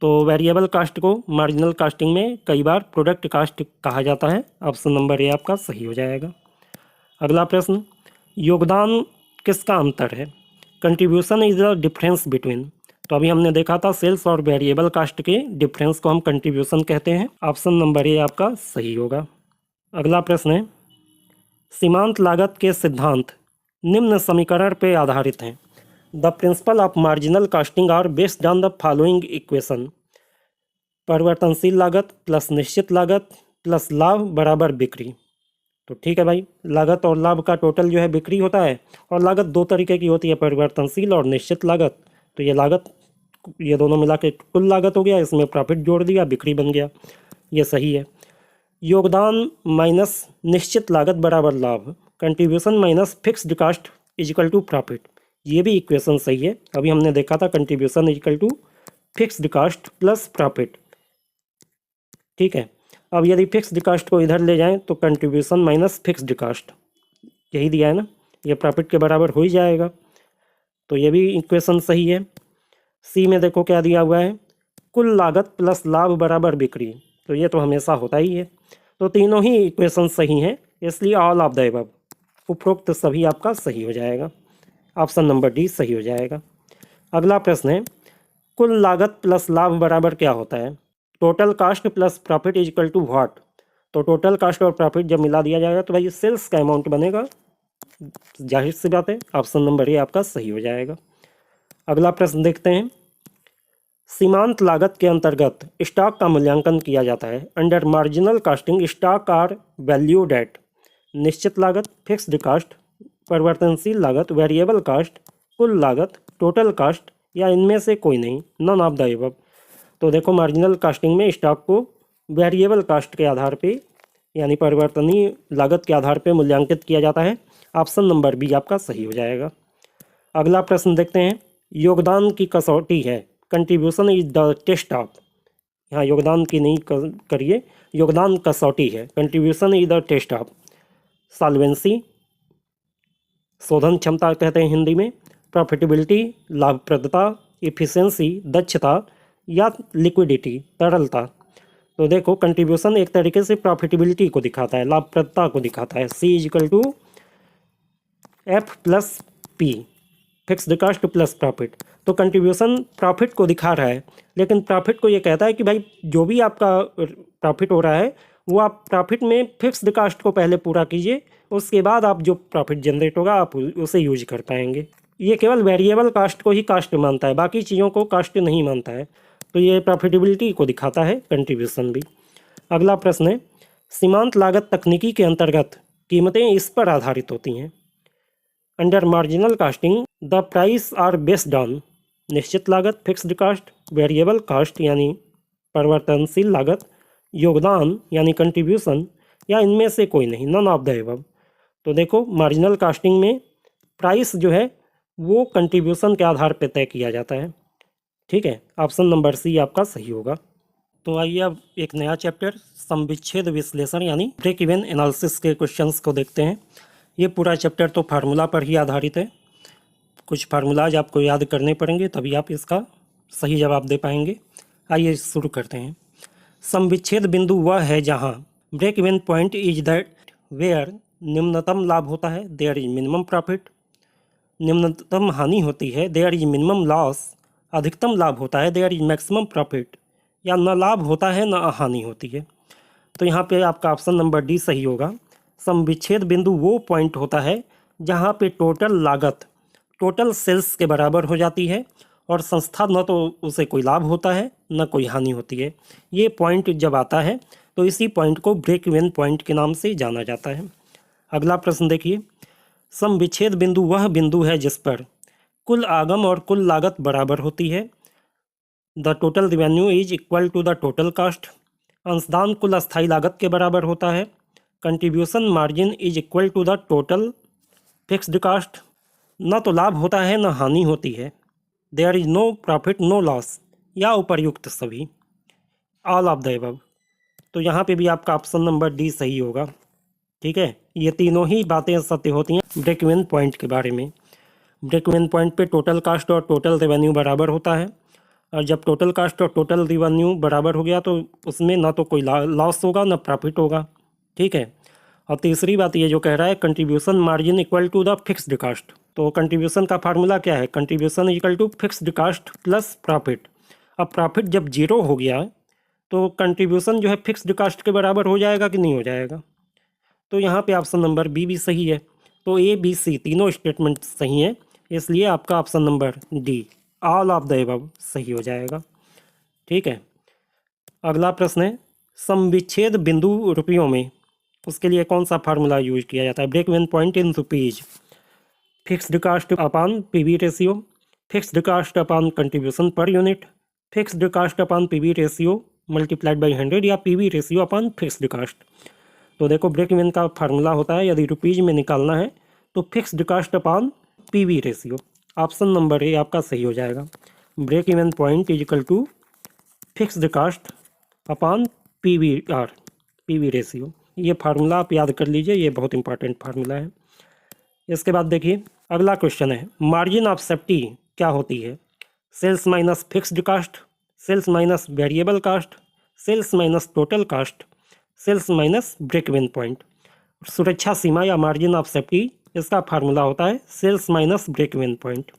[SPEAKER 1] तो वेरिएबल कास्ट को मार्जिनल कास्टिंग में कई बार प्रोडक्ट कास्ट कहा जाता है। ऑप्शन नंबर ए आपका सही हो जाएगा। अगला प्रश्न, योगदान किसका अंतर है। Contribution is the difference between. तो अभी हमने देखा था सेल्स और वेरिएबल कास्ट के डिफरेंस को हम कंट्रीब्यूशन कहते हैं। ऑप्शन नंबर ए आपका सही होगा। अगला प्रश्न है, सीमांत लागत के सिद्धांत निम्न समीकरण पर आधारित हैं। The principle of marginal costing are based on the following equation. परिवर्तनशील लागत प्लस निश्चित लागत प्लस लाभ बराबर बिक्री। तो ठीक है भाई, लागत और लाभ का टोटल जो है बिक्री होता है। और लागत 2 तरीके की होती है, परिवर्तनशील और निश्चित लागत। तो ये लागत ये दोनों मिला के कुल लागत हो गया, इसमें प्रॉफिट जोड़ दिया, बिक्री बन गया, ये सही है। योगदान माइनस निश्चित लागत बराबर लाभ, contribution minus fixed cost is equal to profit, ये भी इक्वेशन सही है। अभी हमने देखा था contribution is equal to fixed cost plus profit, ठीक है। अब यदि फिक्स्ड कास्ट को इधर ले जाएं तो कंट्रीब्यूशन माइनस फिक्स्ड कास्ट, यही दिया है ना, ये प्रॉफिट के बराबर हो ही जाएगा, तो ये भी इक्वेशन सही है। सी में देखो क्या दिया हुआ है, कुल लागत प्लस लाभ बराबर बिक्री, तो ये तो हमेशा होता ही है। तो तीनों ही इक्वेशन सही हैं, इसलिए ऑल ऑफ द अबव, उपरोक्त सभी आपका सही हो जाएगा, ऑप्शन नंबर डी सही हो जाएगा। अगला प्रश्न है, कुल लागत प्लस लाभ बराबर क्या होता है? Total cost plus profit is equal to what? तो टोटल कास्ट और प्रॉफिट जब मिला दिया जाएगा तो भाई सेल्स का अमाउंट बनेगा, जाहिर सी बात है, ऑप्शन नंबर ए आपका सही हो जाएगा। अगला प्रश्न देखते हैं, सीमांत लागत के अंतर्गत स्टॉक का मूल्यांकन किया जाता है। Under marginal costing stock are valued at निश्चित लागत, फिक्स्ड कास्ट, परिवर्तनशील लागत, वेरिएबल कास्ट, कुल लागत, टोटल कास्ट या इनमें से कोई नहीं, नन ऑफ द अबव। तो देखो मार्जिनल कास्टिंग में स्टॉक को वेरिएबल कास्ट के आधार पे यानी परिवर्तनीय लागत के आधार पे मूल्यांकित किया जाता है, ऑप्शन नंबर बी आपका सही हो जाएगा। अगला प्रश्न देखते हैं, योगदान की कसौटी है, contribution is the test of, यहाँ योगदान की नहीं करिए, योगदान कसौटी है, contribution is the test of solvency, शोधन क्षमता कहते हैं हिंदी में, प्रॉफिटेबिलिटी लाभप्रदता, इफिशिएंसी दक्षता या लिक्विडिटी तरलता। तो देखो कंट्रीब्यूशन एक तरीके से प्रॉफिटेबिलिटी को दिखाता है, लाभप्रदता को दिखाता है, C is equal to F plus P, fixed cost plus profit. तो कंट्रीब्यूशन प्रॉफिट को दिखा रहा है, लेकिन प्रॉफिट को ये कहता है कि भाई जो भी आपका प्रॉफिट हो रहा है वो आप प्रॉफिट में फिक्स्ड कास्ट को पहले पूरा कीजिए, उसके बाद आप जो प्रॉफिट जनरेट होगा आप उसे यूज कर पाएंगे। ये केवल वेरिएबल कास्ट को ही कास्ट मानता है, बाकी चीज़ों को कास्ट नहीं मानता है, तो ये प्रॉफिटेबिलिटी को दिखाता है कंट्रीब्यूशन भी। अगला प्रश्न है, सीमांत लागत तकनीकी के अंतर्गत कीमतें इस पर आधारित होती हैं। Under marginal costing the price are based on निश्चित लागत, फिक्स्ड कास्ट, वेरिएबल कास्ट यानी परिवर्तनशील लागत, योगदान यानी कंट्रीब्यूशन या इनमें से कोई नहीं, नन ऑफ द अबव। तो देखो मार्जिनल कास्टिंग में प्राइस जो है वो कंट्रीब्यूशन के आधार पर तय किया जाता है, ठीक है, ऑप्शन नंबर सी आपका सही होगा। तो आइए अब एक नया चैप्टर समविच्छेद विश्लेषण यानी ब्रेक इवन एनालिसिस के क्वेश्चंस को देखते हैं। ये पूरा चैप्टर तो फार्मूला पर ही आधारित है, कुछ फार्मूलाज आपको याद करने पड़ेंगे तभी आप इसका सही जवाब दे पाएंगे। आइए शुरू करते हैं। समविच्छेद बिंदु वह है जहाँ break even point is that where निम्नतम लाभ होता है, देयर इज मिनिमम प्रॉफिट, निम्नतम हानि होती है, देयर इज मिनिमम लॉस, अधिकतम लाभ होता है, देयर इज मैक्सिमम प्रॉफिट, या न लाभ होता है न हानि होती है। तो यहाँ पे आपका ऑप्शन नंबर डी सही होगा। समविच्छेद बिंदु वो पॉइंट होता है जहाँ पे टोटल लागत टोटल सेल्स के बराबर हो जाती है और संस्था न तो उसे कोई लाभ होता है न कोई हानि होती है। ये पॉइंट जब आता है तो इसी पॉइंट को ब्रेक इवन पॉइंट के नाम से जाना जाता है। अगला प्रश्न देखिए, समविच्छेद बिंदु वह बिंदु है जिस पर कुल आगम और कुल लागत बराबर होती है, the total revenue is equal to the total cost, अंशदान कुल अस्थायी लागत के बराबर होता है, contribution margin is equal to the total fixed cost, न तो लाभ होता है न हानि होती है, there is no profit no loss, या उपर्युक्त सभी, ऑल ऑफ द अबव। तो यहाँ पे भी आपका ऑप्शन नंबर डी सही होगा, ठीक है। ये तीनों ही बातें सत्य होती हैं ब्रेक इवन पॉइंट के बारे में। ब्रेक इवन पॉइंट पे टोटल कास्ट और टोटल रेवेन्यू बराबर होता है, और जब टोटल कास्ट और टोटल रेवेन्यू बराबर हो गया तो उसमें ना तो कोई लॉस होगा ना प्रॉफिट होगा, ठीक है। और तीसरी बात ये जो कह रहा है contribution margin equal to the fixed cost, तो कंट्रीब्यूशन का फार्मूला क्या है, contribution equal to fixed cost plus profit. अब प्रॉफिट जब जीरो हो गया तो कंट्रीब्यूशन जो है फिक्स्ड कास्ट के बराबर हो जाएगा कि नहीं हो जाएगा। तो यहाँ पे ऑप्शन नंबर बी भी सही है। तो ए बी सी तीनों स्टेटमेंट सही हैं, इसलिए आपका option number D all of the above सही हो जाएगा, ठीक है। अगला प्रश्न है, समविच्छेद बिंदु रुपयों में, उसके लिए कौन सा फार्मूला यूज किया जाता है, break even point in rupees, fixed cost upon PV ratio, fixed cost upon contribution per unit, fixed cost upon PV ratio multiplied by 100 या PV ratio upon fixed cost. तो देखो ब्रेक इवन का formula होता है, यदि rupees में निकालना है तो fixed cost upon PV ratio. Option number A आपका सही हो जाएगा। Break even point is equal to fixed cost upon PV ratio. ये फार्मूला आप याद कर लीजिए, ये बहुत इंपॉर्टेंट फार्मूला है। इसके बाद देखिए अगला क्वेश्चन है, मार्जिन ऑफ सेफ्टी क्या होती है? Sales minus fixed cost, sales minus variable cost, sales minus total cost, sales minus break even point. सुरक्षा सीमा या मार्जिन ऑफ सेफ्टी, इसका फार्मूला होता है sales minus break even point.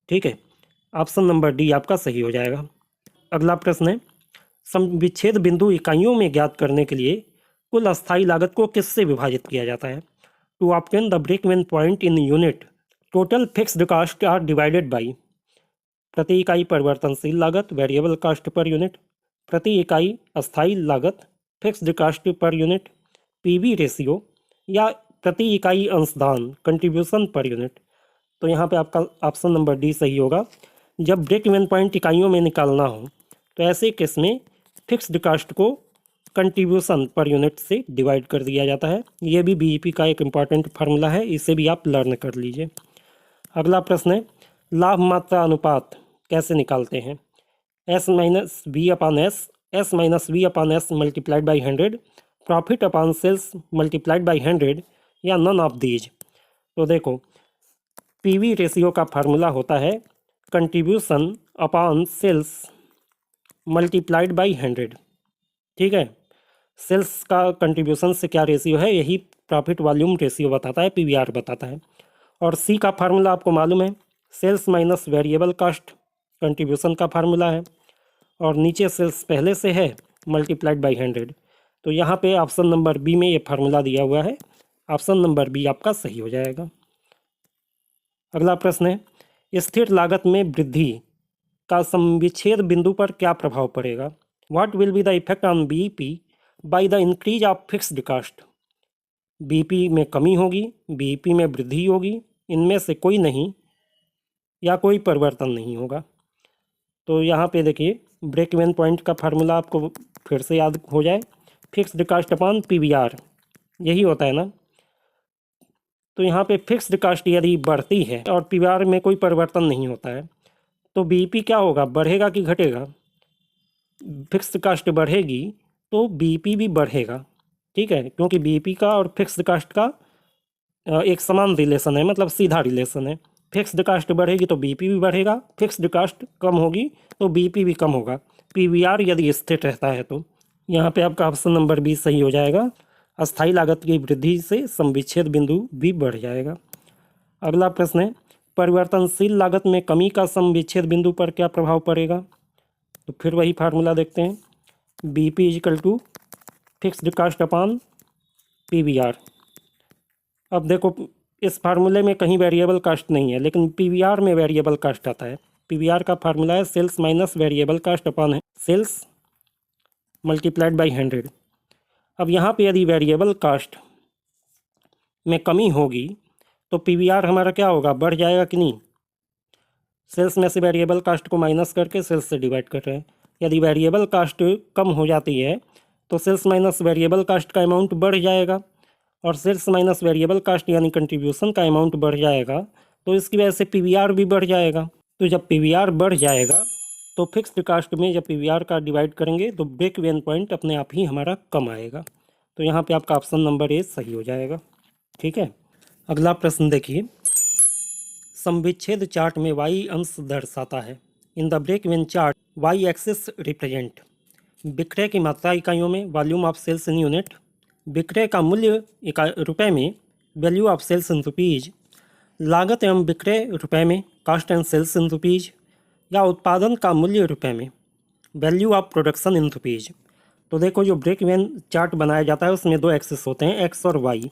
[SPEAKER 1] ठीक है, ऑप्शन नंबर डी आपका सही हो जाएगा। अगला प्रश्न है, समविच्छेद बिंदु इकाइयों में ज्ञात करने के लिए कुल अस्थायी लागत को किससे विभाजित किया जाता है? To obtain the break even point in unit total fixed cost are divided by प्रति इकाई परिवर्तनशील लागत वेरिएबल कास्ट पर यूनिट, प्रति इकाई अस्थायी लागत fixed cost per unit, PV ratio या प्रति इकाई अंशदान कंट्रीब्यूशन पर यूनिट। तो यहाँ पे आपका ऑप्शन नंबर डी सही होगा। जब ब्रेक इवन पॉइंट इकाइयों में निकालना हो तो ऐसे केस में फिक्स्ड कास्ट को कंट्रीब्यूशन पर यूनिट से डिवाइड कर दिया जाता है। ये भी बीईपी का एक इम्पॉर्टेंट फार्मूला है, इसे भी आप लर्न कर लीजिए। अगला प्रश्न है, लाभ मात्रा अनुपात कैसे निकालते हैं? S minus V upon S minus V upon S multiplied by 100, profit upon sales multiplied by 100 या नन ऑफ दीज। तो देखो पीवी रेशियो का फार्मूला होता है contribution upon sales multiplied by 100। ठीक है, सेल्स का कंट्रीब्यूशन से क्या रेशियो है, यही प्रॉफिट वॉल्यूम रेशियो बताता है, पीवीआर बताता है। और सी का फार्मूला आपको मालूम है, sales minus variable cost contribution का फार्मूला है, और नीचे सेल्स पहले से है मल्टीप्लाइड बाई 100। तो यहाँ पे ऑप्शन नंबर बी में ये फार्मूला दिया हुआ है, ऑप्शन नंबर बी आपका सही हो जाएगा। अगला प्रश्न है, स्थिर लागत में वृद्धि का समविच्छेद बिंदु पर क्या प्रभाव पड़ेगा? What will be the effect on BEP by the increase of fixed cost? BEP में कमी होगी, बीईपी में वृद्धि होगी, इनमें से कोई नहीं या कोई परिवर्तन नहीं होगा। तो यहाँ पे देखिए ब्रेक इवन पॉइंट का फार्मूला आपको फिर से याद हो जाए, फिक्स्ड कास्ट अपॉन पीवीआर, यही होता है ना। तो यहाँ पे फिक्स्ड कास्ट यदि बढ़ती है और पीवीआर में कोई परिवर्तन नहीं होता है तो बीईपी क्या होगा, बढ़ेगा कि घटेगा? फिक्स्ड कास्ट बढ़ेगी तो बीईपी भी बढ़ेगा। ठीक है, क्योंकि बीईपी का और फिक्स्ड कास्ट का एक समान रिलेशन है, मतलब सीधा रिलेशन है। फिक्स्ड कास्ट बढ़ेगी तो बीईपी भी बढ़ेगा, फिक्स्ड कास्ट कम होगी तो बीईपी भी कम होगा, पीवीआर यदि स्थिर रहता है तो। यहाँ पे आपका ऑप्शन नंबर बी सही हो जाएगा। अस्थायी लागत की वृद्धि से समविच्छेद बिंदु भी बढ़ जाएगा। अगला प्रश्न है, परिवर्तनशील लागत में कमी का समविच्छेद बिंदु पर क्या प्रभाव पड़ेगा? तो फिर वही फार्मूला देखते हैं, BEP is equal to fixed cost upon PVR. अब देखो इस फार्मूले में कहीं वेरिएबल कास्ट नहीं है, लेकिन पीवीआर में वेरिएबल कास्ट आता है। पीवीआर का फार्मूला है sales minus variable cost upon है सेल्स मल्टीप्लाइड बाई 100। अब यहाँ पे यदि वेरिएबल कास्ट में कमी होगी तो पीवीआर हमारा क्या होगा, बढ़ जाएगा कि नहीं? सेल्स में से वेरिएबल कास्ट को माइनस करके सेल्स से डिवाइड कर रहे हैं। यदि वेरिएबल कास्ट कम हो जाती है तो सेल्स माइनस वेरिएबल कास्ट का अमाउंट बढ़ जाएगा, और सेल्स माइनस वेरिएबल कास्ट यानी कंट्रीब्यूशन का अमाउंट बढ़ जाएगा, तो इसकी वजह से पीवीआर भी बढ़ जाएगा। तो जब पीवीआर बढ़ जाएगा तो फिक्स्ड कास्ट में जब पीवीआर का डिवाइड करेंगे तो ब्रेक इवन पॉइंट अपने आप ही हमारा कम आएगा। तो यहाँ पे आपका ऑप्शन नंबर ए सही हो जाएगा। ठीक है, अगला प्रश्न देखिए, समविच्छेद चार्ट में y अंश दर्शाता है। In the break even chart y axis represent विक्रय की मात्रा इकाइयों में volume of sales in unit, विक्रय का मूल्य रुपए में value of sales in rupees, लागत एवं विक्रय रुपए में cost and sales in rupees, या उत्पादन का मूल्य रुपए में value of production in rupees. तो देखो जो ब्रेक इवन चार्ट बनाया जाता है उसमें दो एक्सिस होते हैं, एक्स और वाई।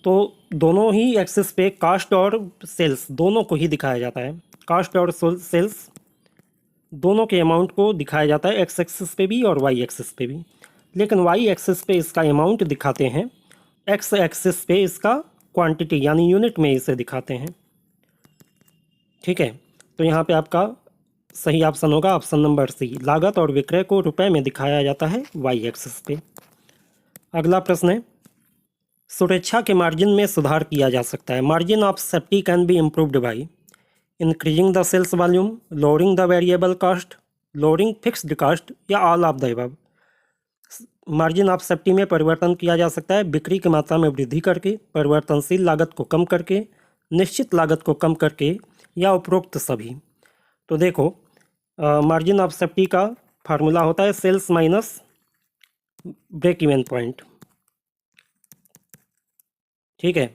[SPEAKER 1] तो दोनों ही एक्सिस पे कास्ट और सेल्स दोनों को ही दिखाया जाता है। कास्ट और सेल्स दोनों के अमाउंट को दिखाया जाता है, एक्स एक्सिस पे भी और वाई एक्सिस पे भी। लेकिन वाई एक्सिस पे इसका अमाउंट दिखाते हैं, एक्स एक्सिस पे इसका क्वांटिटी यानी यूनिट में इसे दिखाते हैं। ठीक है, तो यहाँ पे आपका सही ऑप्शन होगा ऑप्शन नंबर सी। लागत और विक्रय को रुपए में दिखाया जाता है वाई एक्सिस पे। अगला प्रश्न है, सुरक्षा के मार्जिन में सुधार किया जा सकता है। Margin of safety can be improved by increasing the sales volume, lowering the variable cost, lowering fixed cost, या all of the above. Margin of safety में परिवर्तन किया जा सकता है बिक्री की मात्रा में वृद्धि करके, परिवर्तनशील लागत को कम करके, निश्चित लागत को कम करके, या उपरोक्त सभी। तो देखो, मार्जिन ऑफ सेफ्टी का फार्मूला होता है sales minus break even point. ठीक है,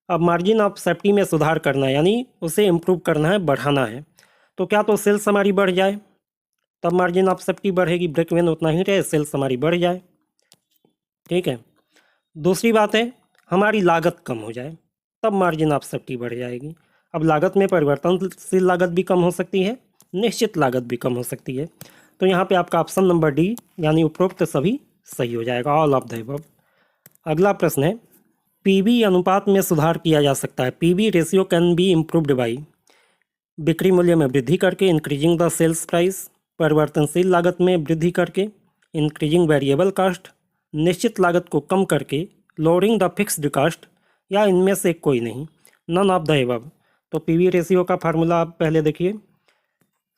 [SPEAKER 1] अब मार्जिन ऑफ सेफ्टी में सुधार करना है, यानी उसे इम्प्रूव करना है, बढ़ाना है। तो क्या तो सेल्स हमारी बढ़ जाए तब मार्जिन ऑफ सेफ्टी बढ़ेगी, ब्रेक इवन उतना ही रहे, सेल्स हमारी बढ़ जाए। ठीक है, दूसरी बात है हमारी लागत कम हो जाए तब मार्जिन ऑफ सेफ्टी बढ़ जाएगी। अब लागत में परिवर्तनशील लागत भी कम हो सकती है, निश्चित लागत भी कम हो सकती है। तो यहाँ पे आपका ऑप्शन नंबर डी यानी उपरोक्त सभी सही हो जाएगा, ऑल ऑफ द अबव। अगला प्रश्न है, पीवी अनुपात में सुधार किया जा सकता है। PV ratio can be improved by बिक्री मूल्य में वृद्धि करके, इंक्रीजिंग द सेल्स प्राइस, परिवर्तनशील लागत में वृद्धि करके, इंक्रीजिंग वेरिएबल कॉस्ट, निश्चित लागत को कम करके, लोअरिंग द फिक्स्ड कॉस्ट, या इनमें से कोई नहीं, नन ऑफ द अबव। तो पीवी रेशियो का फार्मूला आप पहले देखिए,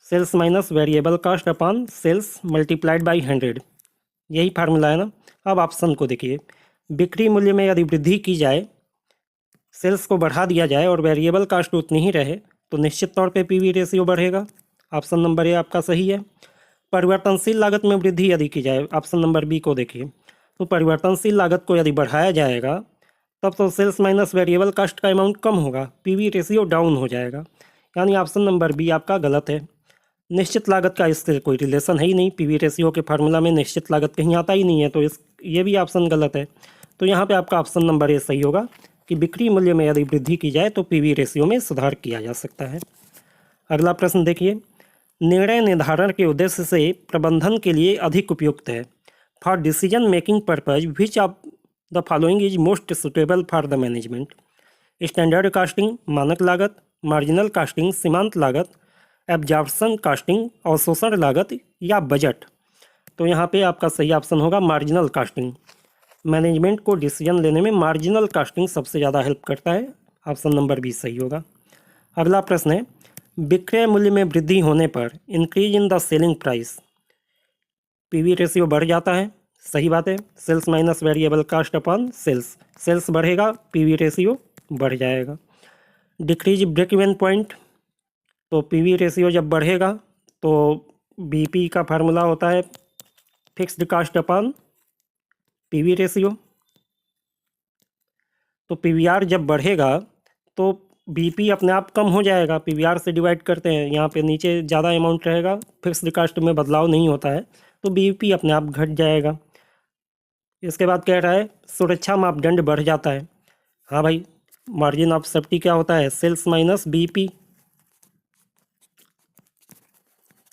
[SPEAKER 1] sales minus variable cost upon sales multiplied by 100, यही फार्मूला है ना। अब ऑप्शन को देखिए, बिक्री मूल्य में यदि वृद्धि की जाए, सेल्स को बढ़ा दिया जाए और वेरिएबल कॉस्ट उतनी ही रहे तो निश्चित तौर पे पीवी रेशियो बढ़ेगा। ऑप्शन नंबर ए आपका सही है। परिवर्तनशील लागत में वृद्धि यदि की जाए, ऑप्शन नंबर बी को देखिए, तो परिवर्तनशील लागत को यदि बढ़ाया जाएगा तब तो सेल्स माइनस वेरिएबल कॉस्ट का अमाउंट कम होगा, पीवी रेशियो डाउन हो जाएगा, यानी ऑप्शन नंबर बी आपका गलत है। निश्चित लागत का इससे कोई रिलेशन है ही नहीं, पीवी रेशियो के फार्मूला में निश्चित लागत कहीं आता ही नहीं है, तो ये भी ऑप्शन गलत है। तो यहाँ पे आपका ऑप्शन नंबर ए सही होगा कि बिक्री मूल्य में यदि वृद्धि की जाए तो पीवी रेशियो में सुधार किया जा सकता है। अगला प्रश्न देखिए, निर्णय निर्धारण के उद्देश्य से प्रबंधन के लिए अधिक उपयुक्त है। For decision making purpose which of the following is most suitable for the management. Standard casting मानक लागत, मार्जिनल कास्टिंग सीमांत लागत, एब्जॉर्प्शन कास्टिंग अवशोषण लागत, या बजट। तो यहाँ पे आपका सही ऑप्शन होगा मार्जिनल कास्टिंग। मैनेजमेंट को डिसीजन लेने में मार्जिनल कास्टिंग सबसे ज़्यादा हेल्प करता है, ऑप्शन नंबर बी सही होगा। अगला प्रश्न है, विक्रय मूल्य में वृद्धि होने पर increase in the selling price PV ratio बढ़ जाता है, सही बात है। Sales minus variable cost upon sales, sales बढ़ेगा पीवी रेशियो बढ़ जाएगा। डिक्रीज ब्रेक इवन पॉइंट, तो पीवी रेशियो जब बढ़ेगा तो बीपी का फार्मूला होता है fixed cost upon PV ratio. तो पीवीआर जब बढ़ेगा तो बीपी अपने आप कम हो जाएगा, पीवीआर से डिवाइड करते हैं, यहाँ पे नीचे ज़्यादा अमाउंट रहेगा, फिक्स्ड कॉस्ट में बदलाव नहीं होता है, तो बीपी अपने आप घट जाएगा। इसके बाद कह रहा है सुरक्षा मापदंड बढ़ जाता है। हाँ भाई, मार्जिन ऑफ सेफ्टी क्या होता है, सेल्स माइनस बीपी,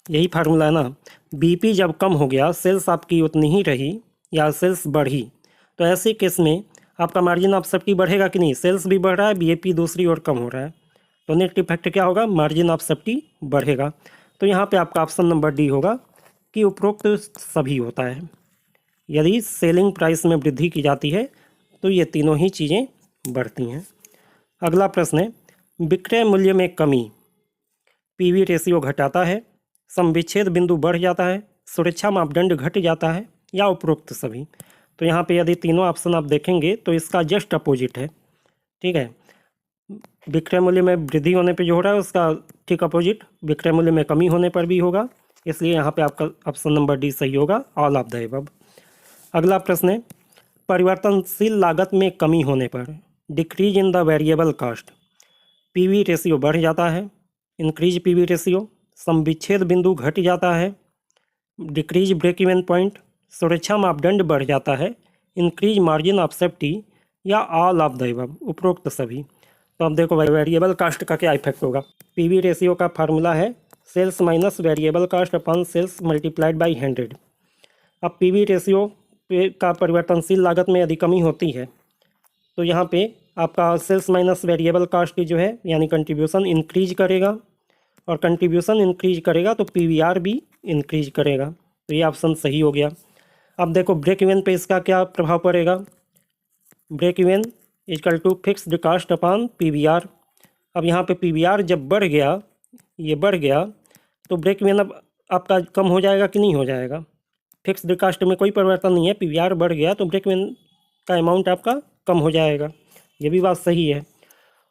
[SPEAKER 1] यही फार्मूला है ना। बीपी जब कम हो गया, सेल्स आपकी उतनी ही रही या सेल्स बढ़ी, तो ऐसे केस में आपका मार्जिन ऑफ सेफ्टी बढ़ेगा कि नहीं, सेल्स भी बढ़ रहा है, बीएपी दूसरी ओर कम हो रहा है, तो नेट इफेक्ट क्या होगा, मार्जिन ऑफ सेफ्टी बढ़ेगा। तो यहाँ पे आपका ऑप्शन नंबर डी होगा कि उपरोक्त सभी होता है। यदि सेलिंग प्राइस में वृद्धि की जाती है तो ये तीनों ही चीज़ें बढ़ती हैं। अगला प्रश्न है, विक्रय मूल्य में कमी पीवी रेशियो घटाता है, समविच्छेद बिंदु बढ़ जाता है, सुरक्षा मापदंड घट जाता है, या उपरोक्त सभी। तो यहाँ पे यदि तीनों ऑप्शन आप देखेंगे तो इसका जस्ट अपोजिट है। ठीक है, विक्रय मूल्य में वृद्धि होने पे जो हो रहा है उसका ठीक अपोजिट विक्रय मूल्य में कमी होने पर भी होगा, इसलिए यहाँ पे आपका ऑप्शन नंबर डी सही होगा, ऑल ऑफ द अबव। अगला प्रश्न है, परिवर्तनशील लागत में कमी होने पर decrease in the variable cost PV ratio बढ़ जाता है, इंक्रीज पीवी रेशियो, समविच्छेद बिंदु घट जाता है, डिक्रीज ब्रेक इवन पॉइंट, सुरक्षा मापदंड बढ़ जाता है, इंक्रीज मार्जिन ऑफ सेफ्टी, या ऑल ऑफ द अबव, उपरोक्त सभी। तो अब देखो भाई, वेरिएबल कास्ट का क्या इफेक्ट होगा। पीवी रेशियो का फार्मूला है sales minus variable cost upon sales multiplied by 100। अब पीवी रेशियो का परिवर्तनशील लागत में यदि कमी होती है तो यहाँ पे आपका सेल्स माइनस वेरिएबल कास्ट जो है यानी कंट्रीब्यूशन इंक्रीज करेगा, और कंट्रीब्यूशन इंक्रीज करेगा तो पीवीआर भी इंक्रीज करेगा। तो ये ऑप्शन सही हो गया। अब देखो ब्रेक इवन पे इसका क्या प्रभाव पड़ेगा। Break even equal to fixed cost upon PVR. अब यहाँ पे पीवीआर जब बढ़ गया, ये बढ़ गया, तो ब्रेक इवन अब आपका कम हो जाएगा कि नहीं हो जाएगा। फिक्स्ड कास्ट में कोई परिवर्तन नहीं है, पीवीआर बढ़ गया तो ब्रेक इवन का अमाउंट आपका कम हो जाएगा, ये भी बात सही है।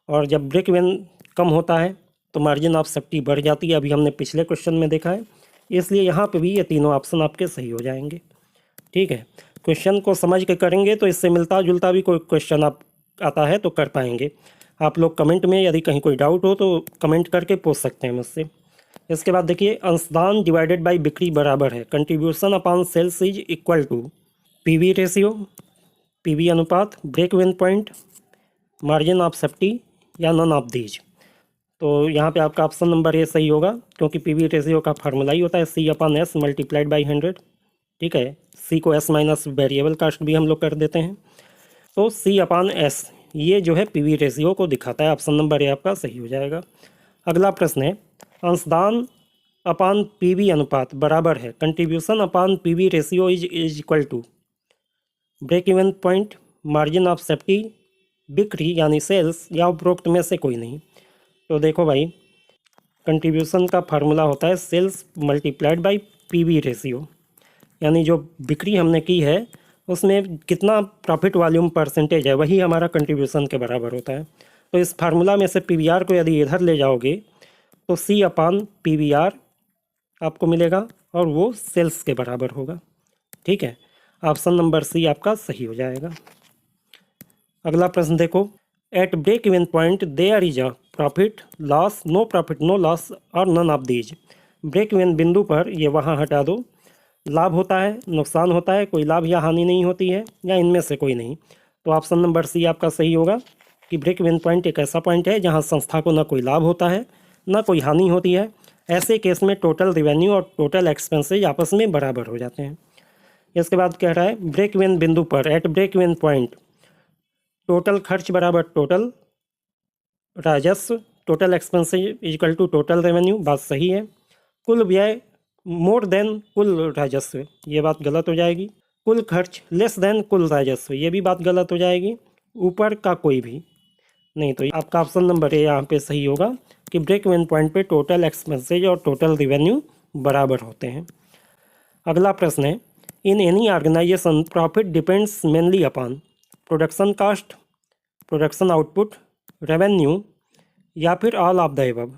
[SPEAKER 1] और जब ब्रेक इवन कम होता है तो मार्जिन ऑफ सेफ्टी बढ़ जाती है, अभी हमने पिछले क्वेश्चन में देखा है। इसलिए यहाँ पे भी ये तीनों ऑप्शन आपके सही हो जाएंगे। ठीक है, क्वेश्चन को समझ के करेंगे तो इससे मिलता जुलता भी कोई क्वेश्चन आप आता है तो कर पाएंगे। आप लोग कमेंट में यदि कहीं कोई डाउट हो तो कमेंट करके पूछ सकते हैं मुझसे। इसके बाद देखिए, अंशदान डिवाइडेड बाय बिक्री बराबर है contribution upon sales is equal to PV ratio, PV अनुपात, break even point, margin of safety या नन ऑफ दीज। तो यहाँ पे आपका ऑप्शन नंबर ए सही होगा, क्योंकि पीवी रेशियो का फार्मूला ही होता है सी अपॉन एस मल्टीप्लाइड बाई 100। ठीक है, सी को एस माइनस वेरिएबल कास्ट भी हम लोग कर देते हैं। तो सी अपॉन एस ये जो है पीवी रेशियो को दिखाता है। ऑप्शन नंबर ए आपका सही हो जाएगा। अगला प्रश्न है, अंशदान अपॉन पीवी अनुपात बराबर है contribution upon PV ratio is equal to break even point, margin of safety, बिक्री यानी सेल्स, या उपरोक्त में से कोई नहीं। तो देखो भाई, कंट्रीब्यूशन का फार्मूला होता है sales multiplied by PV ratio, यानी जो बिक्री हमने की है उसमें कितना प्रॉफिट वॉल्यूम परसेंटेज है वही हमारा कंट्रीब्यूशन के बराबर होता है। तो इस फार्मूला में से पीवीआर को यदि इधर ले जाओगे तो सी अपॉन पीवीआर आपको मिलेगा और वो सेल्स के बराबर होगा। ठीक है, ऑप्शन नंबर सी आपका सही हो जाएगा। अगला प्रश्न देखो, at break even point there is a profit loss, no profit no loss और none of these. Break even बिंदु पर ये वहाँ हटा दो, लाभ होता है, नुकसान होता है, कोई लाभ या हानि नहीं होती है, या इनमें से कोई नहीं। तो ऑप्शन नंबर सी आपका सही होगा कि ब्रेक इवन पॉइंट एक ऐसा पॉइंट है जहाँ संस्था को न कोई लाभ होता है न कोई हानि होती है। ऐसे केस में टोटल रिवेन्यू और टोटल एक्सपेंसेज आपस में बराबर हो जाते हैं। इसके बाद कह रहा है ब्रेक इवन बिंदु पर at break even point total खर्च बराबर टोटल राजस्व, total expenses equal to total revenue, बात सही है। कुल व्यय मोर देन कुल राजस्व, ये बात गलत हो जाएगी। कुल खर्च लेस देन कुल राजस्व, ये भी बात गलत हो जाएगी। ऊपर का कोई भी नहीं। तो आपका ऑप्शन नंबर ए यहाँ पे सही होगा कि ब्रेक इवन पॉइंट पे टोटल एक्सपेंसेज और टोटल रेवेन्यू बराबर होते हैं। अगला प्रश्न है, in any organisation profit depends mainly upon production cost, production output, revenue, या फिर ऑल ऑफ द एबव।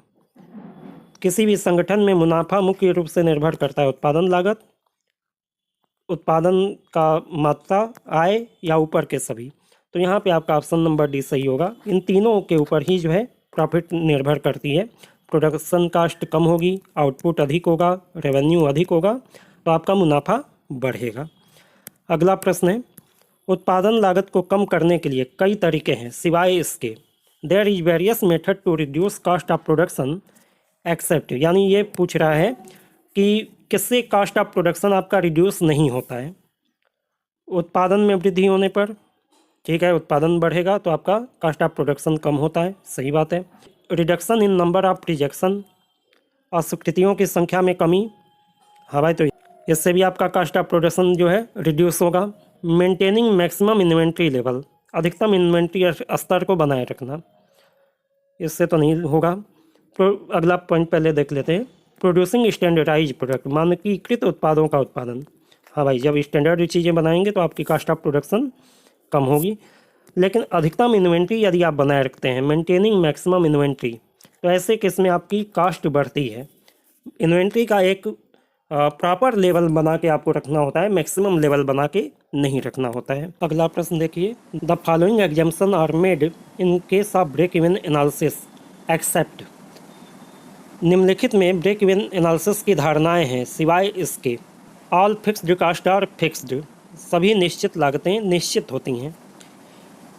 [SPEAKER 1] किसी भी संगठन में मुनाफा मुख्य रूप से निर्भर करता है उत्पादन लागत, उत्पादन का मात्रा, आय, या ऊपर के सभी। तो यहाँ पे आपका ऑप्शन नंबर डी सही होगा। इन तीनों के ऊपर ही जो है प्रॉफिट निर्भर करती है। प्रोडक्शन कास्ट कम होगी, आउटपुट अधिक होगा, रेवेन्यू अधिक होगा, तो आपका मुनाफा बढ़ेगा। अगला प्रश्न है, उत्पादन लागत को कम करने के लिए कई तरीके हैं सिवाय इसके। There is various method to reduce cost of production except, यानी ये पूछ रहा है कि किससे कॉस्ट ऑफ प्रोडक्शन आपका रिड्यूस नहीं होता है। उत्पादन में वृद्धि होने पर, ठीक है, उत्पादन बढ़ेगा तो आपका कॉस्ट ऑफ प्रोडक्शन कम होता है, सही बात है। Reduction in number of rejection, अस्वीकृतियों की संख्या में कमी, हाँ भाई, तो इससे भी आपका कॉस्ट ऑफ प्रोडक्शन जो है रिड्यूस होगा। मेंटेनिंग मैक्सिमम इन्वेंट्री लेवल, अधिकतम इन्वेंट्री स्तर को बनाए रखना, इससे तो नहीं होगा। अगला पॉइंट पहले देख लेते हैं, प्रोड्यूसिंग स्टैंडर्डाइज प्रोडक्ट, मानकीकृत उत्पादों का उत्पादन। हाँ भाई, जब स्टैंडर्ड चीज़ें बनाएंगे तो आपकी कॉस्ट ऑफ प्रोडक्शन कम होगी। लेकिन अधिकतम इन्वेंट्री यदि आप बनाए रखते हैं, मेंटेनिंग मैक्सिमम इन्वेंट्री, तो ऐसे केस में आपकी कॉस्ट बढ़ती है। इन्वेंट्री का एक प्रॉपर लेवल बना के आपको रखना होता है, मैक्सिमम लेवल बना के नहीं रखना होता है। अगला प्रश्न देखिए, the following exemption are made in case of break even analysis except. निम्नलिखित में ब्रेक इवन एनालिसिस की धारणाएं हैं सिवाय इसके। All fixed cost are fixed, सभी निश्चित लागतें निश्चित होती हैं।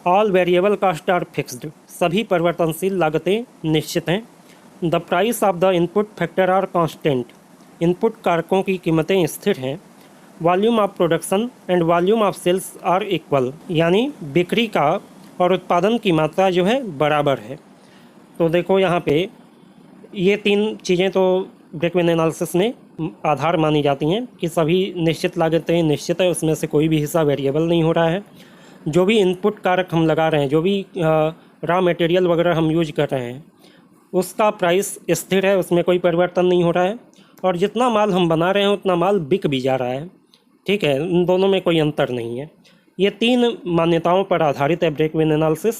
[SPEAKER 1] All variable cost are fixed, सभी परिवर्तनशील लागतें निश्चित हैं। The price of the input factor are constant, input कारकों की कीमतें स्थिर हैं। Volume of production and volume of sales are equal, यानी बिक्री का और उत्पादन की मात्रा जो है बराबर है। तो देखो यहाँ पे ये तीन चीज़ें तो ब्रेक इवन एनालिसिस में आधार मानी जाती हैं कि सभी निश्चित लागतें निश्चित है, उसमें से कोई भी हिस्सा वेरिएबल नहीं हो रहा है। जो भी इनपुट कारक हम लगा रहे हैं, जो भी रॉ मटेरियल वगैरह हम यूज कर रहे हैं, उसका प्राइस स्थिर है, उसमें कोई परिवर्तन नहीं हो रहा है। और जितना माल हम बना रहे हैं उतना माल बिक भी जा रहा है। ठीक है, इन दोनों में कोई अंतर नहीं है। ये तीन मान्यताओं पर आधारित है ब्रेक इवन एनालिसिस।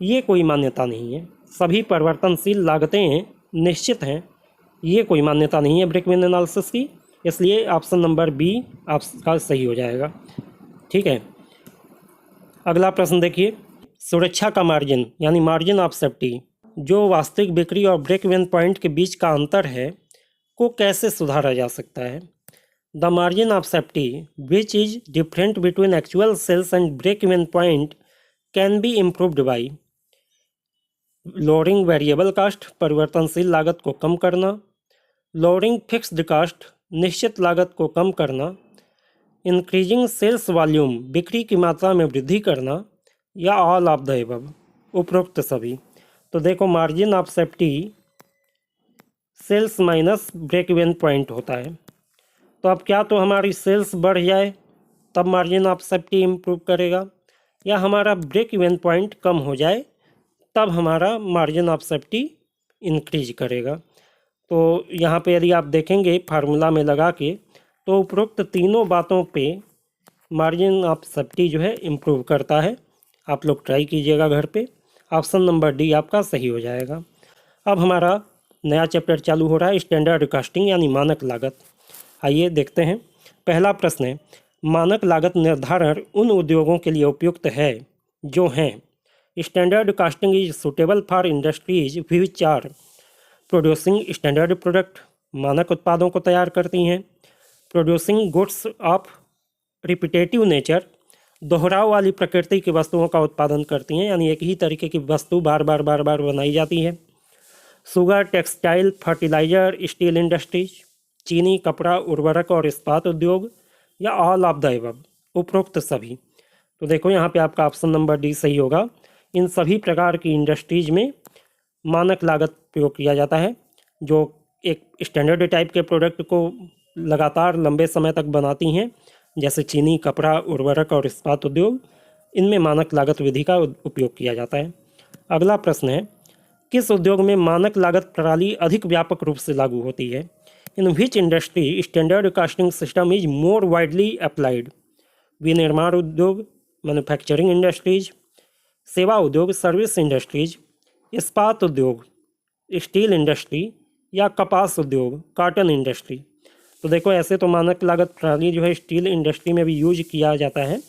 [SPEAKER 1] ये कोई मान्यता नहीं है। सभी परिवर्तनशील लागतें निश्चित हैं, ये कोई मान्यता नहीं है ब्रेक इवन एनालिसिस की। इसलिए ऑप्शन नंबर बी आपका सही हो जाएगा। ठीक है, अगला प्रश्न देखिए। सुरक्षा का मार्जिन यानी मार्जिन ऑफ सेफ्टी, जो वास्तविक बिक्री और ब्रेक इवन पॉइंट के बीच का अंतर है, को कैसे सुधारा जा सकता है? The margin of safety which is different between actual sales and break even point can be improved by lowering variable cost, परिवर्तनशील लागत को कम करना, लोअरिंग फिक्स्ड कास्ट, निश्चित लागत को कम करना, इंक्रीजिंग सेल्स वॉल्यूम, बिक्री की मात्रा में वृद्धि करना, या ऑल ऑफ द एबव, उपरोक्त सभी। तो देखो margin of safety sales minus break even point होता है। तो अब क्या तो हमारी सेल्स बढ़ जाए तब मार्जिन ऑफ सेफ्टी इम्प्रूव करेगा, या हमारा ब्रेक इवन पॉइंट कम हो जाए तब हमारा मार्जिन ऑफ सेफ्टी इंक्रीज करेगा। तो यहाँ पे यदि आप देखेंगे फार्मूला में लगा के, तो उपरोक्त तीनों बातों पे मार्जिन ऑफ सेफ्टी जो है इम्प्रूव करता है। आप लोग ट्राई कीजिएगा घर पे। ऑप्शन नंबर डी आपका सही हो जाएगा। अब हमारा नया चैप्टर चालू हो रहा है, स्टैंडर्ड कॉस्टिंग यानी मानक लागत। आइए देखते हैं। पहला प्रश्न है, मानक लागत निर्धारण उन उद्योगों के लिए उपयुक्त है जो हैं standard costing is suitable for industries which are producing standard product, मानक उत्पादों को तैयार करती हैं, producing goods of repetitive nature, दोहराव वाली प्रकृति की वस्तुओं का उत्पादन करती हैं, यानी एक ही तरीके की वस्तु बार बार बनाई जाती है, sugar, textile, fertiliser, steel industries, चीनी, कपड़ा, उर्वरक और इस्पात उद्योग, या ऑल ऑफ द एबव, उपरोक्त सभी। तो देखो यहाँ पे आपका ऑप्शन नंबर डी सही होगा। इन सभी प्रकार की इंडस्ट्रीज में मानक लागत प्रयोग किया जाता है, जो एक स्टैंडर्ड टाइप के प्रोडक्ट को लगातार लंबे समय तक बनाती हैं, जैसे चीनी, कपड़ा, उर्वरक और इस्पात उद्योग। इनमें मानक लागत विधि का उपयोग किया जाता है। अगला प्रश्न है, किस उद्योग में मानक लागत प्रणाली अधिक व्यापक रूप से लागू होती है? In which industry standard costing system is more widely applied? विनिर्माण उद्योग, मैन्युफैक्चरिंग इंडस्ट्रीज, सेवा उद्योग, सर्विस इंडस्ट्रीज, इस्पात उद्योग, स्टील इंडस्ट्री, या कपास उद्योग, कॉटन इंडस्ट्री। तो देखो ऐसे तो मानक लागत प्रणाली जो है स्टील इंडस्ट्री में भी यूज किया जाता है,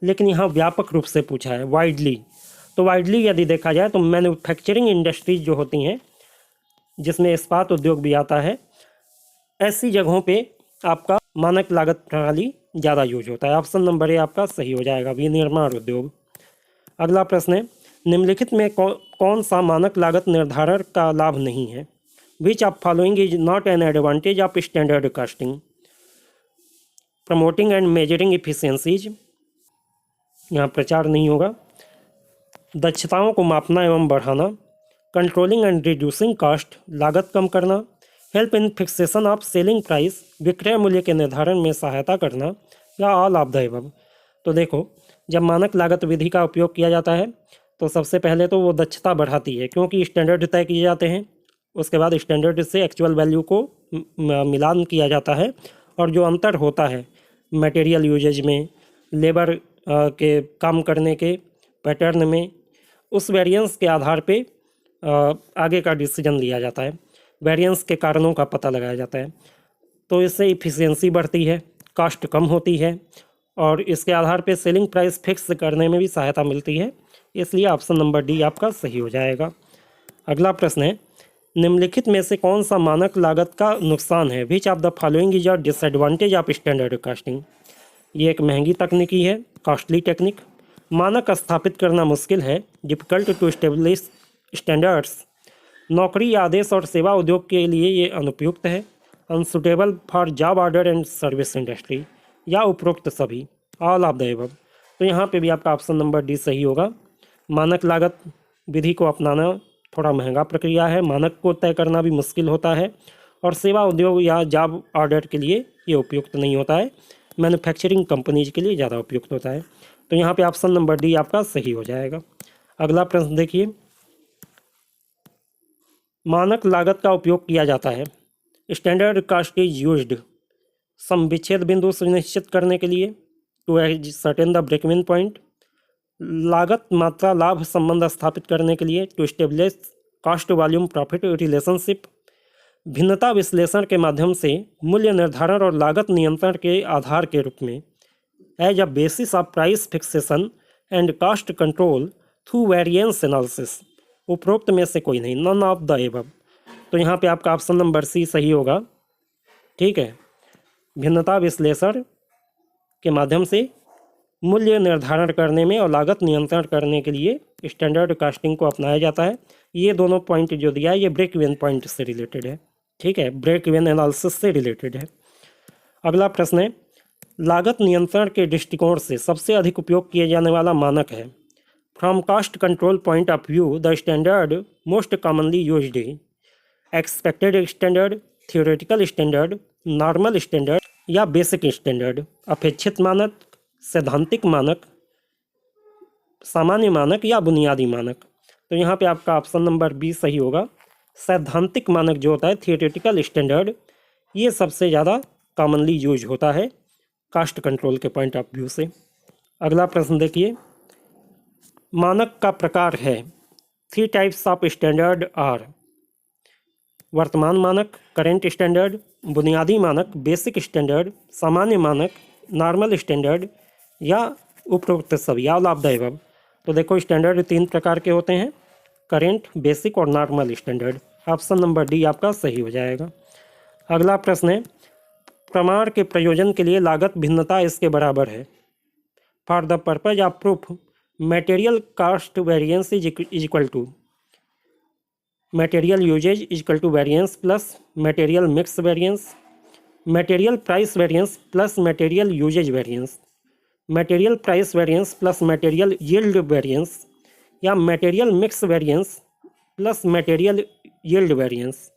[SPEAKER 1] लेकिन यहाँ व्यापक रूप से पूछा है, वाइडली। तो वाइडली यदि देखा जाए तो मैन्युफैक्चरिंग इंडस्ट्रीज जो होती हैं, जिसमें इस्पात उद्योग भी आता है, ऐसी जगहों पे आपका मानक लागत प्रणाली ज़्यादा यूज होता है। ऑप्शन नंबर ए आपका सही हो जाएगा, विनिर्माण उद्योग। अगला प्रश्न है, निम्नलिखित में कौन सा मानक लागत निर्धारण का लाभ नहीं है? Which of following is not an advantage of standard costing? Promoting and measuring efficiencies, यहाँ प्रचार नहीं होगा। दक्षताओं को मापना एवं बढ़ाना, कंट्रोलिंग एंड रिड्यूसिंग कॉस्ट, लागत कम करना, help in fixation of selling price, विक्रय मूल्य के निर्धारण में सहायता करना, या ऑल ऑफ द एबव। तो देखो जब मानक लागत विधि का उपयोग किया जाता है तो सबसे पहले तो वो दक्षता बढ़ाती है, क्योंकि स्टैंडर्ड तय किए जाते हैं। उसके बाद स्टैंडर्ड से एक्चुअल वैल्यू को मिलान किया जाता है, और जो अंतर होता है मटेरियल यूजेज में, लेबर के काम करने के पैटर्न में, उस वेरिएंस के आधार पे आगे का डिसीजन लिया जाता है। वेरिएंस के कारणों का पता लगाया जाता है। तो इससे इफ़िशियंसी बढ़ती है, कॉस्ट कम होती है, और इसके आधार पे सेलिंग प्राइस फिक्स करने में भी सहायता मिलती है। इसलिए ऑप्शन नंबर डी आपका सही हो जाएगा। अगला प्रश्न है, निम्नलिखित में से कौन सा मानक लागत का नुकसान है? Which of the following is a disadvantage of standard costing? ये एक महंगी तकनीकी है, कॉस्टली टेक्निक। मानक स्थापित करना मुश्किल है, डिफिकल्ट टू एस्टेब्लिश स्टैंडर्ड्स। नौकरी, आदेश और सेवा उद्योग के लिए ये अनुपयुक्त है। Unsuitable for job order and service industry, या उपरोक्त सभी, ऑल ऑफ द एबव। तो यहाँ पे भी आपका ऑप्शन नंबर डी सही होगा। मानक लागत विधि को अपनाना थोड़ा महंगा प्रक्रिया है, मानक को तय करना भी मुश्किल होता है और सेवा उद्योग या जॉब ऑर्डर के लिए ये उपयुक्त नहीं होता है, मैन्युफैक्चरिंग कंपनीज के लिए ज़्यादा उपयुक्त होता है। तो यहाँ पे ऑप्शन नंबर डी आपका सही हो जाएगा। अगला प्रश्न देखिए, मानक लागत का उपयोग किया जाता है, स्टैंडर्ड कॉस्ट इज यूज्ड सम विच्छेद बिंदु सुनिश्चित करने के लिए, to certain the break even point, लागत मात्रा लाभ संबंध स्थापित करने के लिए, to establish cost volume profit relationship, भिन्नता विश्लेषण के माध्यम से मूल्य निर्धारण और लागत नियंत्रण के आधार के रूप में, as a basis of price fixation and cost control through variance analysis. उपरोक्त में से कोई नहीं, नन ऑफ द एबव। तो यहाँ पे आपका ऑप्शन नंबर सी सही होगा। ठीक है, भिन्नता विश्लेषण के माध्यम से मूल्य निर्धारण करने में और लागत नियंत्रण करने के लिए स्टैंडर्ड कॉस्टिंग को अपनाया जाता है। ये दोनों पॉइंट जो दिया है ये ब्रेक इवन पॉइंट से रिलेटेड है। ठीक है, ब्रेक इवन एनालिसिस से रिलेटेड है। अगला प्रश्न है, लागत नियंत्रण के दृष्टिकोण से सबसे अधिक उपयोग किए जाने वाला मानक है। From cost control point of view the standard most commonly used है expected standard, theoretical standard, normal standard या बेसिक स्टैंडर्ड, अपेक्षित मानक, सैद्धांतिक मानक, सामान्य मानक या बुनियादी मानक। तो यहाँ पे आपका ऑप्शन नंबर बी सही होगा। सैद्धांतिक मानक जो होता है, थियोरेटिकल स्टैंडर्ड, ये सबसे ज़्यादा कॉमनली यूज होता है कास्ट कंट्रोल के पॉइंट ऑफ व्यू से। अगला प्रश्न देखिए, मानक का प्रकार है। 3 टाइप्स ऑफ स्टैंडर्ड आर वर्तमान मानक, करेंट स्टैंडर्ड, बुनियादी मानक, बेसिक स्टैंडर्ड, सामान्य मानक, नॉर्मल स्टैंडर्ड या उपरोक्त सभी, ऑल ऑफ द एबव। तो देखो स्टैंडर्ड 3 प्रकार के होते हैं, करेंट, बेसिक और normal standard. Option number D आपका सही हो जाएगा। अगला प्रश्न है, प्रमाण के प्रयोजन के लिए लागत भिन्नता इसके बराबर है। For the purpose of proof material cost variance is equal to material usage equal to variance plus material mix variance, material price variance plus material usage variance, material price variance plus material yield variance या material mix variance plus material yield variance.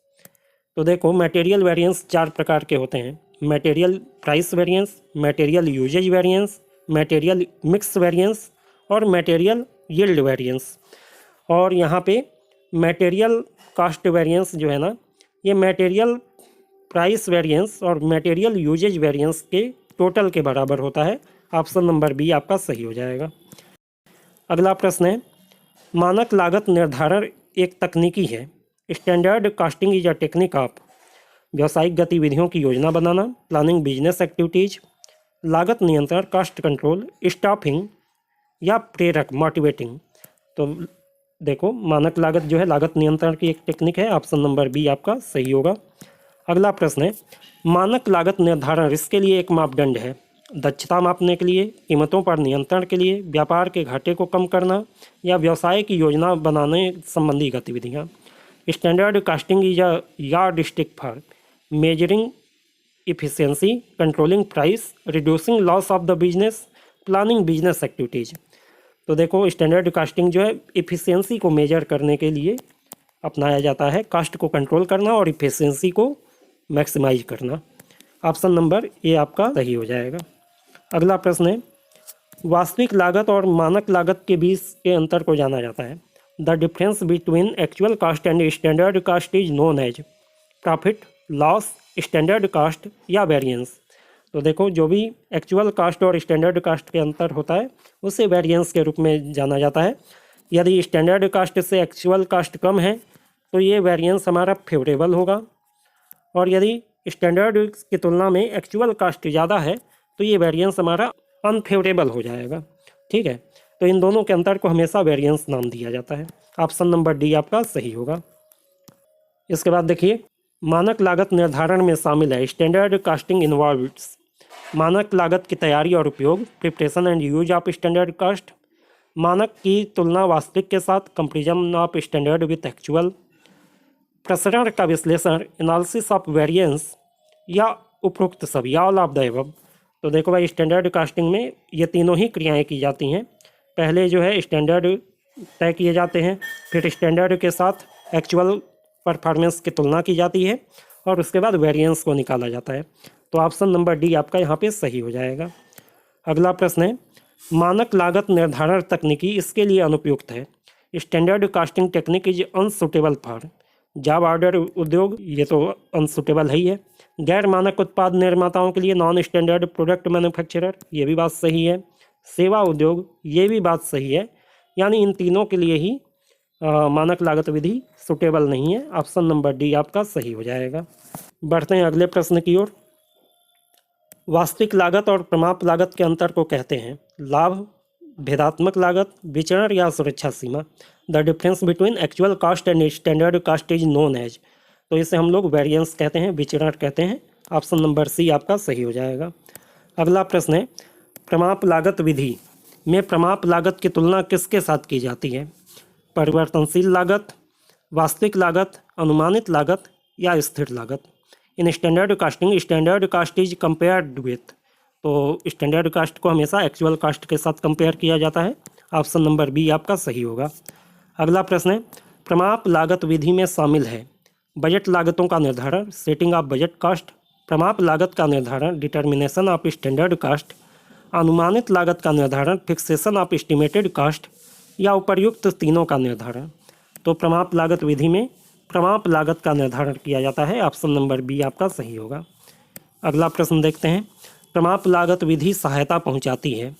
[SPEAKER 1] तो देखो material variance 4 प्रकार के होते हैं, material price variance, material usage variance, material mix variance और material yield variance. और यहाँ पे मटेरियल कॉस्ट वेरिएंस जो है ना, ये मटेरियल प्राइस वेरिएंस और मटेरियल यूजेज वेरिएंस के टोटल के बराबर होता है। ऑप्शन नंबर बी आपका सही हो जाएगा। अगला प्रश्न है, मानक लागत निर्धारण एक तकनीकी है। Standard costing is a technique of व्यावसायिक गतिविधियों की योजना बनाना, प्लानिंग बिजनेस एक्टिविटीज, लागत नियंत्रण, कॉस्ट कंट्रोल, स्टाफिंग या प्रेरक मोटिवेटिंग। तो देखो मानक लागत जो है लागत नियंत्रण की एक टेक्निक है। ऑप्शन नंबर बी आपका सही होगा। अगला प्रश्न है, मानक लागत निर्धारण इसके लिए एक मापदंड है। दक्षता मापने के लिए, कीमतों पर नियंत्रण के लिए, व्यापार के घाटे को कम करना या व्यवसाय की योजना बनाने संबंधी गतिविधियाँ। Standard costing is a yardstick for measuring efficiency, controlling price, reducing loss of the business, planning business activities. तो देखो स्टैंडर्ड कॉस्टिंग जो है इफिशियंसी को मेजर करने के लिए अपनाया जाता है, कॉस्ट को कंट्रोल करना और इफिशियंसी को मैक्सिमाइज करना। ऑप्शन नंबर ए आपका सही हो जाएगा। अगला प्रश्न है, वास्तविक लागत और मानक लागत के बीच के अंतर को जाना जाता है। The difference between actual cost and standard cost is known as profit, loss, standard cost या वेरिएंस। तो देखो जो भी एक्चुअल कॉस्ट और स्टैंडर्ड कॉस्ट के अंतर होता है उसे वेरिएंस के रूप में जाना जाता है। यदि स्टैंडर्ड कॉस्ट से एक्चुअल कॉस्ट कम है तो ये वेरिएंस हमारा फेवरेबल होगा, और यदि स्टैंडर्ड की तुलना में एक्चुअल कॉस्ट ज़्यादा है तो ये वेरिएंस हमारा अनफेवरेबल हो जाएगा। ठीक है, तो इन दोनों के अंतर को हमेशा वेरिएंस नाम दिया जाता है। ऑप्शन नंबर डी आपका सही होगा। इसके बाद देखिए, मानक लागत निर्धारण में शामिल है स्टैंडर्ड कॉस्टिंग इन्वॉल्व्स मानक लागत की तैयारी और उपयोग, preparation and use of standard cost, मानक की तुलना वास्तविक के साथ, comparison of standard with actual, प्रसरण का विश्लेषण, एनालिसिस ऑफ वेरिएंस या उपरोक्त सभी, ऑल ऑफ द एबव। तो देखो भाई स्टैंडर्ड कॉस्टिंग में ये तीनों ही क्रियाएं की जाती हैं। पहले जो है स्टैंडर्ड तय किए जाते हैं, फिर स्टैंडर्ड के साथ एक्चुअल परफॉर्मेंस की तुलना की जाती है और उसके बाद वेरिएंस को निकाला जाता है। तो ऑप्शन नंबर डी आपका यहाँ पे सही हो जाएगा। अगला प्रश्न है, मानक लागत निर्धारण तकनीकी इसके लिए अनुपयुक्त है। Standard casting technique is unsuitable for job order उद्योग, ये तो अनसुटेबल है ही है। गैर मानक उत्पाद निर्माताओं के लिए नॉन स्टैंडर्ड प्रोडक्ट मैन्युफैक्चरर, ये भी बात सही है। सेवा उद्योग, ये भी बात सही है। यानी इन तीनों के लिए ही मानक लागत विधि सुटेबल नहीं है। ऑप्शन नंबर डी आपका सही हो जाएगा। बढ़ते हैं अगले प्रश्न की ओर। वास्तविक लागत और प्रमाप लागत के अंतर को कहते हैं लाभ, भेदात्मक लागत, विचरण या सुरक्षा सीमा। The difference between actual cost and standard cost is known as, तो इसे हम लोग वेरिएंस कहते हैं, विचरण कहते हैं। ऑप्शन नंबर सी आपका सही हो जाएगा। अगला प्रश्न है, प्रमाप लागत विधि में प्रमाप लागत की तुलना किसके साथ की जाती है? परिवर्तनशील लागत, वास्तविक लागत, अनुमानित लागत या स्थिर लागत। In standard costing standard cost is compared with, तो स्टैंडर्ड कास्ट को हमेशा एक्चुअल कास्ट के साथ कंपेयर किया जाता है। ऑप्शन नंबर बी आपका सही होगा। अगला प्रश्न है, प्रमाप लागत विधि में शामिल है बजट लागतों का निर्धारण, सेटिंग ऑफ बजट कास्ट, प्रमाप लागत का निर्धारण, डिटर्मिनेशन ऑफ स्टैंडर्ड कास्ट, अनुमानित लागत का निर्धारण, फिक्सेशन ऑफ एस्टिमेटेड कास्ट या उपर्युक्त तीनों का निर्धारण। तो प्रमाप लागत विधि में प्रमाप लागत का निर्धारण किया जाता है। ऑप्शन नंबर बी आपका सही होगा। अगला प्रश्न देखते हैं, प्रमाप लागत विधि सहायता पहुंचाती है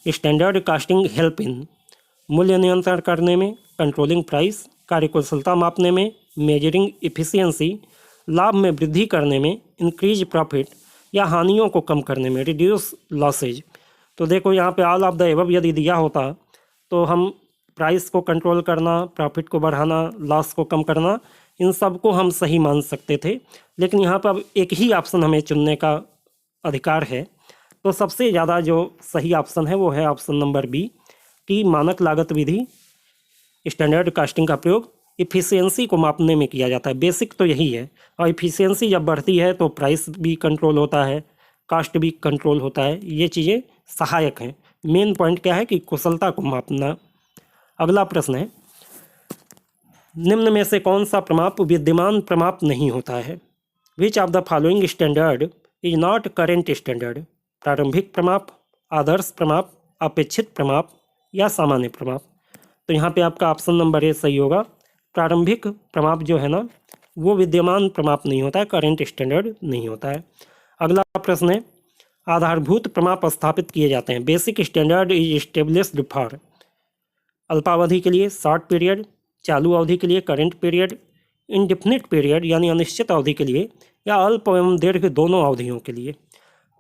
[SPEAKER 1] स्टैंडर्ड कास्टिंग हेल्प इन मूल्य नियंत्रण करने में, कंट्रोलिंग प्राइस, कार्यकुशलता मापने में, मेजरिंग इफिशियंसी, लाभ में वृद्धि करने में, इंक्रीज प्रॉफिट या हानियों को कम करने में, रिड्यूस लॉसेज। तो देखो यहाँ पे ऑल ऑफ द एबव यदि दिया होता तो हम प्राइस को कंट्रोल करना, प्रॉफिट को बढ़ाना, लॉस को कम करना, इन सब को हम सही मान सकते थे। लेकिन यहाँ पर अब एक ही ऑप्शन हमें चुनने का अधिकार है। तो सबसे ज़्यादा जो सही ऑप्शन है वो है ऑप्शन नंबर बी कि मानक लागत विधि स्टैंडर्ड कास्टिंग का प्रयोग इफ़िशियंसी को मापने में किया जाता है। बेसिक तो यही है, और इफ़िशियंसी जब बढ़ती है तो प्राइस भी कंट्रोल होता है, कास्ट भी कंट्रोल होता है। ये चीज़ें सहायक हैं। मेन पॉइंट क्या है कि कुशलता को मापना। अगला प्रश्न है, निम्न में से कौन सा प्रमाप विद्यमान प्रमाप नहीं होता है? Which of the following standard is not current standard? प्रारंभिक प्रमाप, आदर्श प्रमाप, अपेक्षित प्रमाप या सामान्य प्रमाप। तो यहाँ पे आपका ऑप्शन नंबर ए सही होगा। प्रारंभिक प्रमाप जो है ना वो विद्यमान प्रमाप नहीं होता है, करेंट स्टैंडर्ड नहीं होता है। अगला प्रश्न है, आधारभूत प्रमाप स्थापित किए जाते हैं। Basic standard is established for अल्पावधि के लिए, शॉर्ट पीरियड, चालू अवधि के लिए, करेंट पीरियड, इंडिफिनिट पीरियड यानी अनिश्चित अवधि के लिए, या अल्प एवं दीर्घ दोनों अवधियों के लिए।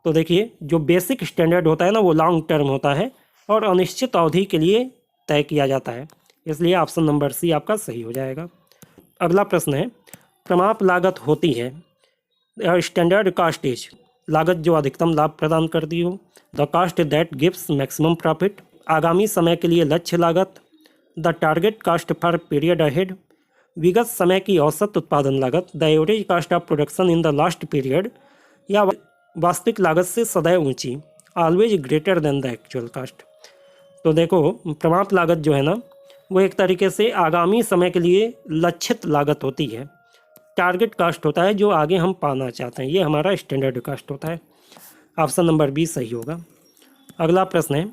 [SPEAKER 1] तो देखिए जो बेसिक स्टैंडर्ड होता है ना वो लॉन्ग टर्म होता है और अनिश्चित अवधि के लिए तय किया जाता है, इसलिए ऑप्शन नंबर सी आपका सही हो जाएगा। अगला प्रश्न है, प्रमाप लागत होती है स्टैंडर्ड कास्ट इज लागत जो अधिकतम लाभ प्रदान करती हो, the cost that gives maximum profit, आगामी समय के लिए लक्ष्य लागत, the target cost for period ahead, विगत समय की औसत उत्पादन लागत, the average cost of production in the last period, या वास्तविक लागत से सदैव ऊंची, always greater than the actual cost. तो देखो प्रमाप लागत जो है ना वो एक तरीके से आगामी समय के लिए लक्षित लागत होती है। टारगेट कास्ट होता है जो आगे हम पाना चाहते हैं, ये हमारा स्टैंडर्ड कास्ट होता है। ऑप्शन नंबर बी सही होगा। अगला प्रश्न है,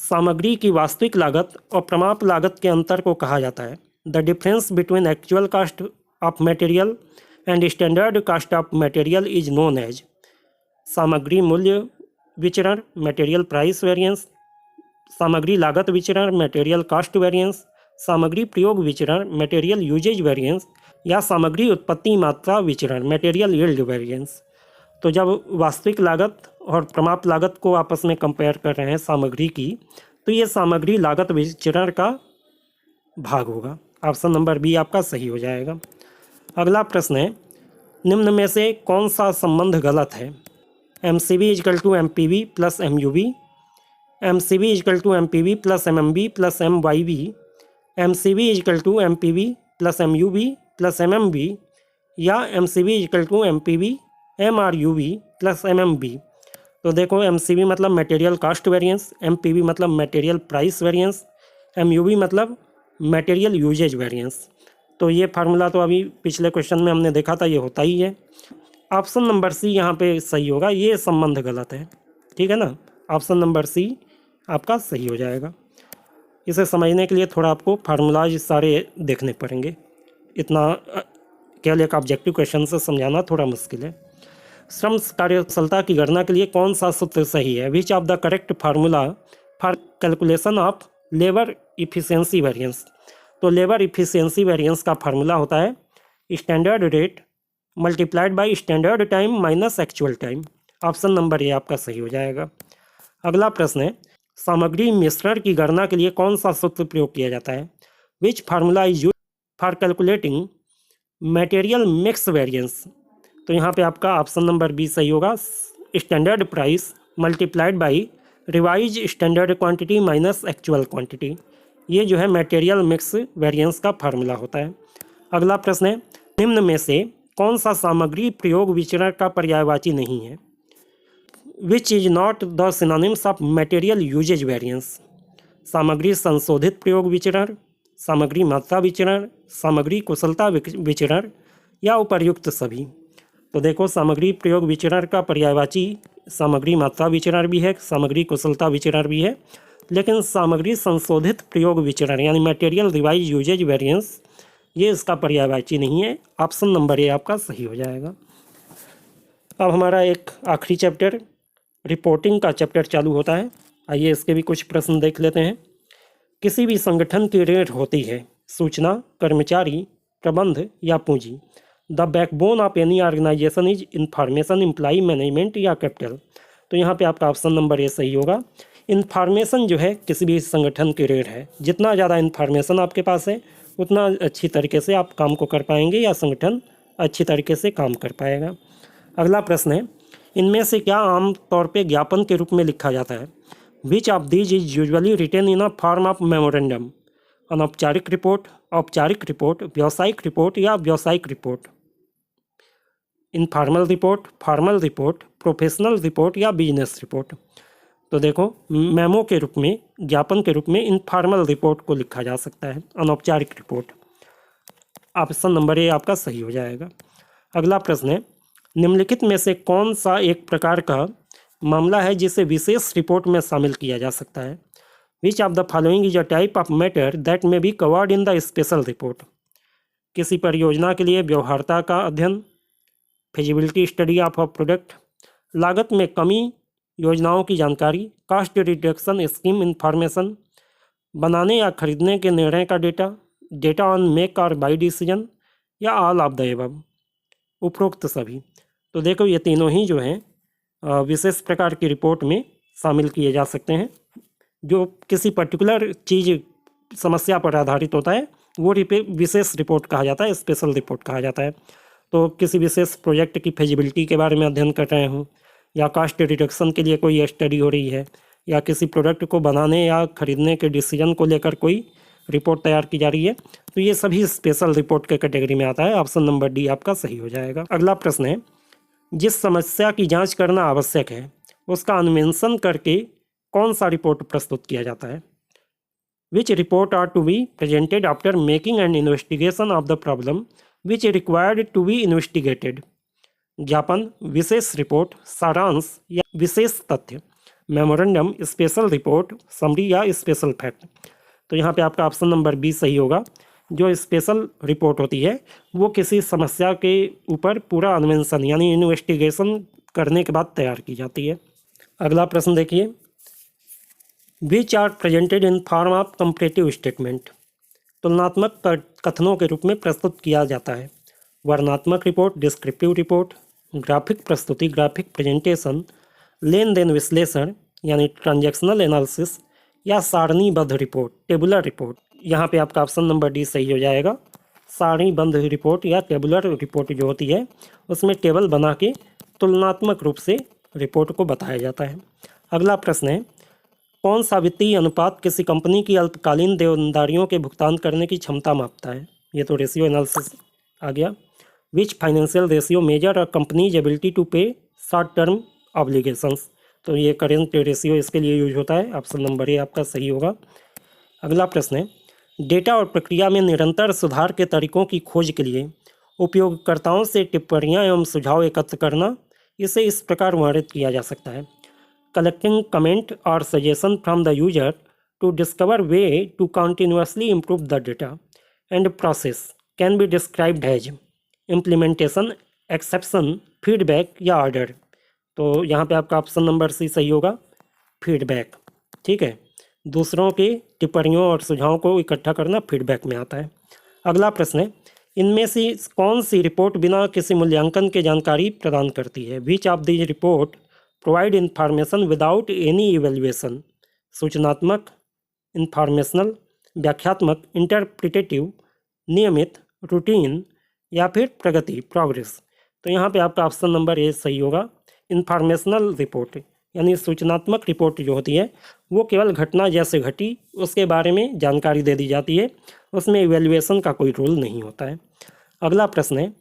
[SPEAKER 1] सामग्री की वास्तविक लागत और प्रमाप लागत के अंतर को कहा जाता है। The difference between actual cost of material and standard cost of material is known as सामग्री मूल्य विचरण, मटेरियल प्राइस वेरिएंस, सामग्री लागत विचरण, मटेरियल कॉस्ट वेरिएंस, सामग्री प्रयोग विचरण, मटेरियल यूजेज वेरिएंस, या सामग्री उत्पत्ति मात्रा विचरण, मटेरियल यील्ड वेरिएंस। तो जब वास्तविक लागत और प्रमाप लागत को आपस में कंपेयर कर रहे हैं सामग्री की, तो ये सामग्री लागत विचरण का भाग होगा। ऑप्शन नंबर बी आपका सही हो जाएगा। अगला प्रश्न है, निम्न में से कौन सा संबंध गलत है? MCV is equal to MPV plus MUV, MCV is equal to MPV plus MMV plus MYV, MCV is equal to MPV plus MUV plus MMV, या MCV is equal to MPV MRUV plus MMV। तो देखो MCV मतलब मटेरियल कॉस्ट वेरिएंस, MPV मतलब material price variance, MUV मतलब material usage variance. तो ये formula तो अभी पिछले क्वेश्चन में हमने देखा था, ये होता ही है। ऑप्शन नंबर सी यहाँ पे सही होगा, ये संबंध गलत है, ठीक है ना। ऑप्शन नंबर सी आपका सही हो जाएगा। इसे समझने के लिए थोड़ा आपको फार्मूलाज सारे देखने पड़ेंगे, इतना केवल एक ऑब्जेक्टिव क्वेश्चन से समझाना थोड़ा मुश्किल है। श्रम कार्यकुशलता की गणना के लिए कौन सा सूत्र सही है? Which of the correct formula for calculation of labour efficiency variance. तो लेबर इफिशियंसी वेरिएंस का फार्मूला होता है standard rate multiplied by standard time minus actual time. Option number A आपका सही हो जाएगा। अगला प्रश्न है, सामग्री मिश्रण की गणना के लिए कौन सा सूत्र प्रयोग किया जाता है? Which formula is use for calculating material mix variance. तो यहाँ पे आपका ऑप्शन नंबर बी सही होगा, standard price multiplied by revise standard quantity minus actual quantity. ये जो है मटेरियल मिक्स वेरिएंस का फार्मूला होता है। अगला प्रश्न है, निम्न में से कौन सा सामग्री प्रयोग विचरण का पर्यायवाची नहीं है? Which is not the synonyms of material usage variance. सामग्री संशोधित प्रयोग विचरण, सामग्री मात्रा विचरण, सामग्री कुशलता विचरण या उपर्युक्त सभी। तो देखो, सामग्री प्रयोग विचरण का पर्यायवाची सामग्री मात्रा विचरण भी है, सामग्री कुशलता विचरण भी है, लेकिन सामग्री संशोधित प्रयोग विचरण यानी मटेरियल रिवाइज यूजेज वेरिएंस ये इसका पर्यायवाची नहीं है। ऑप्शन नंबर ए आपका सही हो जाएगा। अब हमारा एक आखिरी चैप्टर रिपोर्टिंग का चैप्टर चालू होता है। आइए इसके भी कुछ प्रश्न देख लेते हैं। किसी भी संगठन की ऋण होती है सूचना, कर्मचारी, प्रबंध या पूंजी। The backbone of any organization is information, employ, management या कैपिटल। तो यहाँ पे आपका ऑप्शन नंबर ए सही होगा। इन्फॉर्मेशन जो है किसी भी संगठन की ऋण है। जितना ज़्यादा इन्फॉर्मेशन आपके पास है उतना अच्छी तरीके से आप काम को कर पाएंगे या संगठन अच्छी तरीके से काम कर पाएगा। अगला प्रश्न है, इनमें से क्या आम तौर पे ज्ञापन के रूप में लिखा जाता है? Which of these is usually written in a form of memorandum. अनौपचारिक रिपोर्ट, औपचारिक रिपोर्ट, व्यावसायिक रिपोर्ट या व्यावसायिक report. Informal report, formal report, professional report या बिजनेस रिपोर्ट। तो देखो, मेमो के रूप में, ज्ञापन के रूप में इनफॉर्मल रिपोर्ट को लिखा जा सकता है, अनौपचारिक रिपोर्ट। ऑप्शन नंबर ए आपका सही हो जाएगा। अगला प्रश्न है, निम्नलिखित में से कौन सा एक प्रकार का मामला है जिसे विशेष रिपोर्ट में शामिल किया जा सकता है? Which of the following is a type of matter that may be covered in the special report. किसी परियोजना के लिए व्यवहार्यता का अध्ययन, feasibility study of a product, लागत में कमी, योजनाओं की जानकारी, कॉस्ट रिडक्शन स्कीम इंफॉर्मेशन, बनाने या खरीदने के निर्णय का डेटा, डेटा ऑन मेक और बाई डिसीजन या ऑल ऑफ द एबव, उपरोक्त सभी। तो देखो, ये तीनों ही जो हैं विशेष प्रकार की रिपोर्ट में शामिल किए जा सकते हैं। जो किसी पर्टिकुलर चीज़ समस्या पर आधारित होता है वो विशेष रिपोर्ट कहा जाता है, स्पेशल रिपोर्ट कहा जाता है। तो किसी विशेष प्रोजेक्ट की फिजिबिलिटी के बारे में अध्ययन कर रहे हूँ, या कॉस्ट रिडक्शन के लिए कोई स्टडी हो रही है, या किसी प्रोडक्ट को बनाने या खरीदने के डिसीजन को लेकर कोई रिपोर्ट तैयार की जा रही है, तो ये सभी स्पेशल रिपोर्ट के कैटेगरी में आता है। ऑप्शन नंबर डी आपका सही हो जाएगा। अगला प्रश्न है, जिस समस्या की जांच करना आवश्यक है उसका अन्वेषण करके कौन सा रिपोर्ट प्रस्तुत किया जाता है? Which report are to be presented after making an investigation of the problem which required to be investigated. ज्ञापन, विशेष रिपोर्ट, सारांश या विशेष तथ्य, मेमोरेंडम, स्पेशल रिपोर्ट, समरी या स्पेशल फैक्ट। तो यहाँ पे आपका ऑप्शन नंबर बी सही होगा। जो स्पेशल रिपोर्ट होती है वो किसी समस्या के ऊपर पूरा अन्वेषण यानी इन्वेस्टिगेशन करने के बाद तैयार की जाती है। अगला प्रश्न देखिए, which are presented in form of comparative statement. तुलनात्मक कथनों के रूप में प्रस्तुत किया जाता है। वर्णनात्मक रिपोर्ट, डिस्क्रिप्टिव रिपोर्ट, ग्राफिक प्रस्तुति, ग्राफिक प्रेजेंटेशन, लेन देन विश्लेषण यानी ट्रांजैक्शनल एनालिसिस, या सारणीबद्ध रिपोर्ट, टेबुलर रिपोर्ट। यहाँ पे आपका ऑप्शन नंबर डी सही हो जाएगा। सारणीबद्ध रिपोर्ट या टेबुलर रिपोर्ट जो होती है उसमें टेबल बना के तुलनात्मक रूप से रिपोर्ट को बताया जाता है। अगला प्रश्न है, कौन सा वित्तीय अनुपात किसी कंपनी की अल्पकालीन देनदारियों के भुगतान करने की क्षमता मापता है? ये तो रेशियो एनालिसिस आ गया। Which financial ratio measure a company's ability to pay short term obligations. तो ये करेंट रेशियो इसके लिए यूज होता है। ऑप्शन नंबर ए आपका सही होगा। अगला प्रश्न है, डेटा और प्रक्रिया में निरंतर सुधार के तरीकों की खोज के लिए उपयोगकर्ताओं से टिप्पणियां एवं सुझाव एकत्र करना, इसे इस प्रकार वर्णित किया जा सकता है। कलेक्टिंग कमेंट और suggestion from the user to discover way to continuously improve the data and process can be described as implementation, exception, feedback या ऑर्डर। तो यहाँ पे आपका ऑप्शन नंबर सी सही होगा, फीडबैक। ठीक है, दूसरों की टिप्पणियों और सुझावों को इकट्ठा करना फीडबैक में आता है। अगला प्रश्न है, इनमें से कौन सी रिपोर्ट बिना किसी मूल्यांकन के जानकारी प्रदान करती है? Which of these report provide information without any evaluation? सूचनात्मक, इंफॉर्मेशनल, व्याख्यात्मक, इंटरप्रिटेटिव, नियमित, रूटीन या फिर प्रगति, प्रोग्रेस। तो यहाँ पे आपका ऑप्शन नंबर ए सही होगा, इंफॉर्मेशनल रिपोर्ट। यानी सूचनात्मक रिपोर्ट जो होती है वो केवल घटना जैसे घटी उसके बारे में जानकारी दे दी जाती है, उसमें इवेल्युएशन का कोई रोल नहीं होता है। अगला प्रश्न है,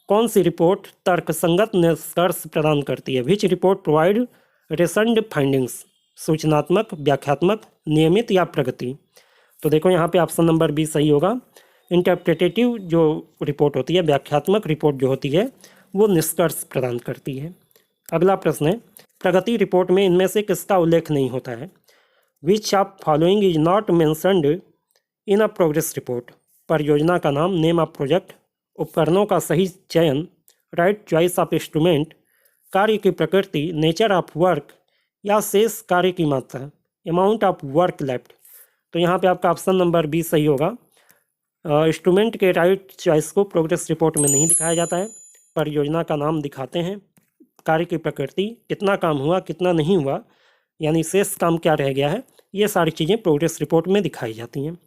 [SPEAKER 1] कौन सी रिपोर्ट तर्कसंगत निष्कर्ष प्रदान करती है? Which report provide recent findings? सूचनात्मक, व्याख्यात्मक, नियमित या प्रगति? तो देखो यहाँ पे ऑप्शन नंबर बी सही होगा, इंटरप्रिटेटिव जो रिपोर्ट होती है, व्याख्यात्मक रिपोर्ट जो होती है वो निष्कर्ष प्रदान करती है। अगला प्रश्न है, प्रगति रिपोर्ट में इनमें से किसका उल्लेख नहीं होता है? Which of following is not mentioned in a progress report? परियोजना का नाम, नेम ऑफ प्रोजेक्ट, उपकरणों का सही चयन, राइट चॉइस ऑफ इंस्ट्रूमेंट, कार्य की प्रकृति, नेचर ऑफ वर्क या शेष कार्य की मात्रा, अमाउंट ऑफ वर्क लेफ्ट। तो यहाँ पे आपका ऑप्शन नंबर बी सही होगा, इंस्ट्रूमेंट के राइट चॉइस को प्रोग्रेस रिपोर्ट में नहीं दिखाया जाता है। परियोजना का नाम दिखाते हैं, कार्य की प्रकृति, कितना काम हुआ कितना नहीं हुआ, यानी शेष काम क्या रह गया है, ये सारी चीज़ें प्रोग्रेस रिपोर्ट में दिखाई जाती हैं।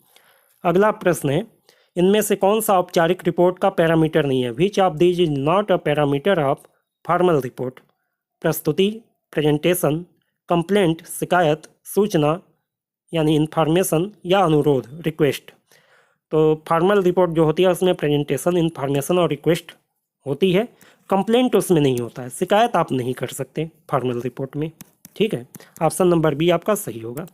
[SPEAKER 1] अगला प्रश्न है, इनमें से कौन सा औपचारिक रिपोर्ट का पैरामीटर नहीं है? Which of these is not a parameter of formal report? प्रस्तुति, प्रेजेंटेशन, कंप्लेंट, शिकायत, सूचना यानी इन्फॉर्मेशन या अनुरोध, रिक्वेस्ट। तो फॉर्मल रिपोर्ट जो होती है उसमें प्रेजेंटेशन, इन्फॉर्मेशन और रिक्वेस्ट होती है, कंप्लेंट उसमें नहीं होता है, शिकायत आप नहीं कर सकते फॉर्मल रिपोर्ट में। ठीक है, ऑप्शन नंबर बी आपका सही होगा।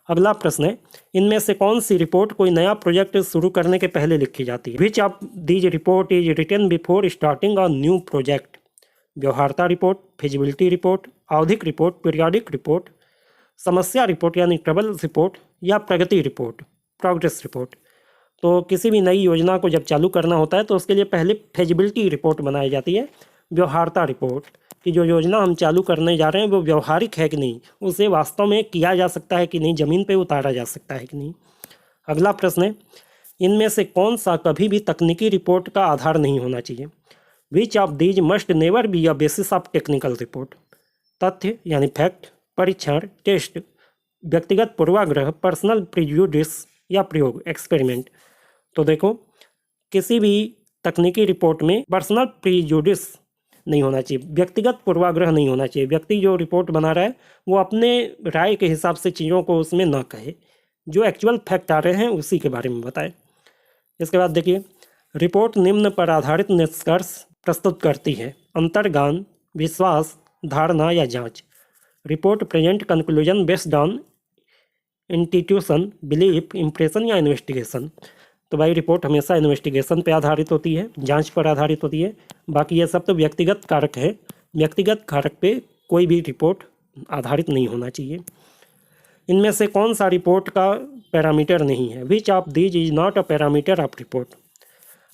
[SPEAKER 1] अगला प्रश्न है, इनमें से कौन सी रिपोर्ट कोई नया प्रोजेक्ट शुरू करने के पहले लिखी जाती है? Which of these report is written before starting a new project? व्यवहार्यता रिपोर्ट, फिजिबिलिटी रिपोर्ट, आवधिक रिपोर्ट, पीरियाडिक रिपोर्ट, समस्या रिपोर्ट यानी ट्रबल रिपोर्ट या प्रगति रिपोर्ट, प्रोग्रेस रिपोर्ट। तो किसी भी नई योजना को जब चालू करना होता है तो उसके लिए पहले फिजिबिलिटी रिपोर्ट बनाई जाती है, व्यवहार्यता रिपोर्ट कि जो योजना हम चालू करने जा रहे हैं वो व्यवहारिक है कि नहीं, उसे वास्तव में किया जा सकता है कि नहीं, ज़मीन पे उतारा जा सकता है कि नहीं। अगला प्रश्न है, इनमें से कौन सा कभी भी तकनीकी रिपोर्ट का आधार नहीं होना चाहिए? विच of these must never be a basis of technical report? तथ्य यानी फैक्ट, परीक्षण, टेस्ट, व्यक्तिगत पूर्वाग्रह, पर्सनल प्रिजुडिस या प्रयोग, एक्सपेरिमेंट। तो देखो, किसी भी तकनीकी रिपोर्ट में पर्सनल प्रिजुडिस नहीं होना चाहिए, व्यक्तिगत पूर्वाग्रह नहीं होना चाहिए। व्यक्ति जो रिपोर्ट बना रहा है वो अपने राय के हिसाब से चीज़ों को उसमें ना कहे, जो एक्चुअल फैक्ट आ रहे हैं उसी के बारे में बताए। इसके बाद देखिए, रिपोर्ट निम्न पर आधारित निष्कर्ष प्रस्तुत करती है: अंतर्ज्ञान, विश्वास, धारणा या जांच। Report present conclusion based on intuition, belief, impression या इन्वेस्टिगेशन। तो भाई रिपोर्ट हमेशा इन्वेस्टिगेशन पे आधारित होती है, जांच पर आधारित होती है। बाकी ये सब तो व्यक्तिगत कारक है, व्यक्तिगत कारक पे कोई भी रिपोर्ट आधारित नहीं होना चाहिए। इनमें से कौन सा रिपोर्ट का पैरामीटर नहीं है? Which of these is not a parameter of report?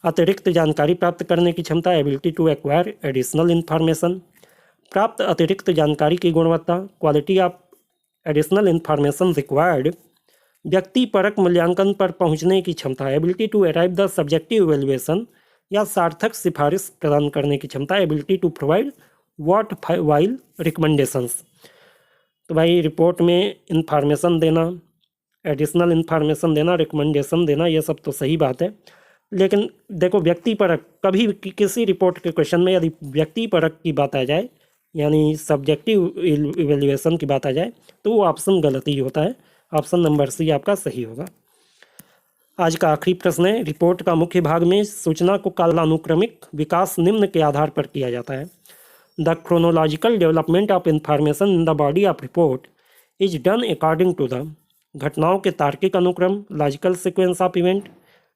[SPEAKER 1] अतिरिक्त जानकारी प्राप्त करने की क्षमता, ability to acquire additional information. प्राप्त अतिरिक्त जानकारी की गुणवत्ता, quality of additional information required. व्यक्ति परक मूल्यांकन पर पहुंचने की क्षमता, ability to arrive the subjective evaluation या सार्थक सिफारिश प्रदान करने की क्षमता, ability to provide worthwhile recommendations. तो भाई रिपोर्ट में इंफॉर्मेशन देना, एडिशनल इन्फॉर्मेशन देना, रिकमेंडेशन देना, ये सब तो सही बात है। लेकिन देखो, व्यक्ति परक कभी भी किसी रिपोर्ट के क्वेश्चन में यदि व्यक्ति परक की बात आ जाए यानी सब्जेक्टिव इवैल्यूएशन की बात आ जाए तो वो ऑप्शन गलत ही होता है। ऑप्शन नंबर सी आपका सही होगा। आज का आखिरी प्रश्न है, रिपोर्ट का मुख्य भाग में सूचना को कालानुक्रमिक विकास निम्न के आधार पर किया जाता है। The chronological development of information in the body of report is done according to the घटनाओं के तार्किक अनुक्रम, लॉजिकल सीक्वेंस ऑफ इवेंट,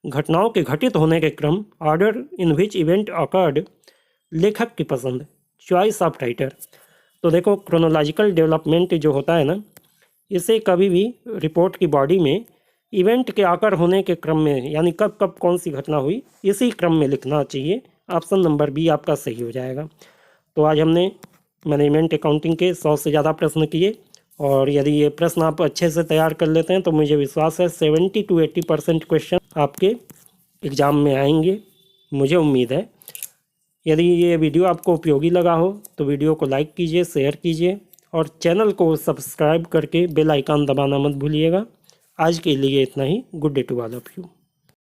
[SPEAKER 1] घटनाओं के घटित होने के क्रम, order in which event occurred, लेखक की पसंद, चॉइस ऑफ राइटर। तो देखो क्रोनोलॉजिकल डेवलपमेंट जो होता है ना, इसे कभी भी रिपोर्ट की बॉडी में इवेंट के आकर होने के क्रम में, यानी कब कब कौन सी घटना हुई, इसी क्रम में लिखना चाहिए। ऑप्शन नंबर बी आपका सही हो जाएगा। तो आज हमने मैनेजमेंट अकाउंटिंग के 100 से ज़्यादा प्रश्न किए, और यदि ये प्रश्न आप अच्छे से तैयार कर लेते हैं तो मुझे विश्वास है 70 to 80% क्वेश्चन आपके एग्ज़ाम में आएंगे, मुझे उम्मीद है। यदि ये वीडियो आपको उपयोगी लगा हो तो वीडियो को लाइक कीजिए, शेयर कीजिए और चैनल को सब्सक्राइब करके बेल आइकन दबाना मत भूलिएगा। आज के लिए इतना ही। Good day to all of you.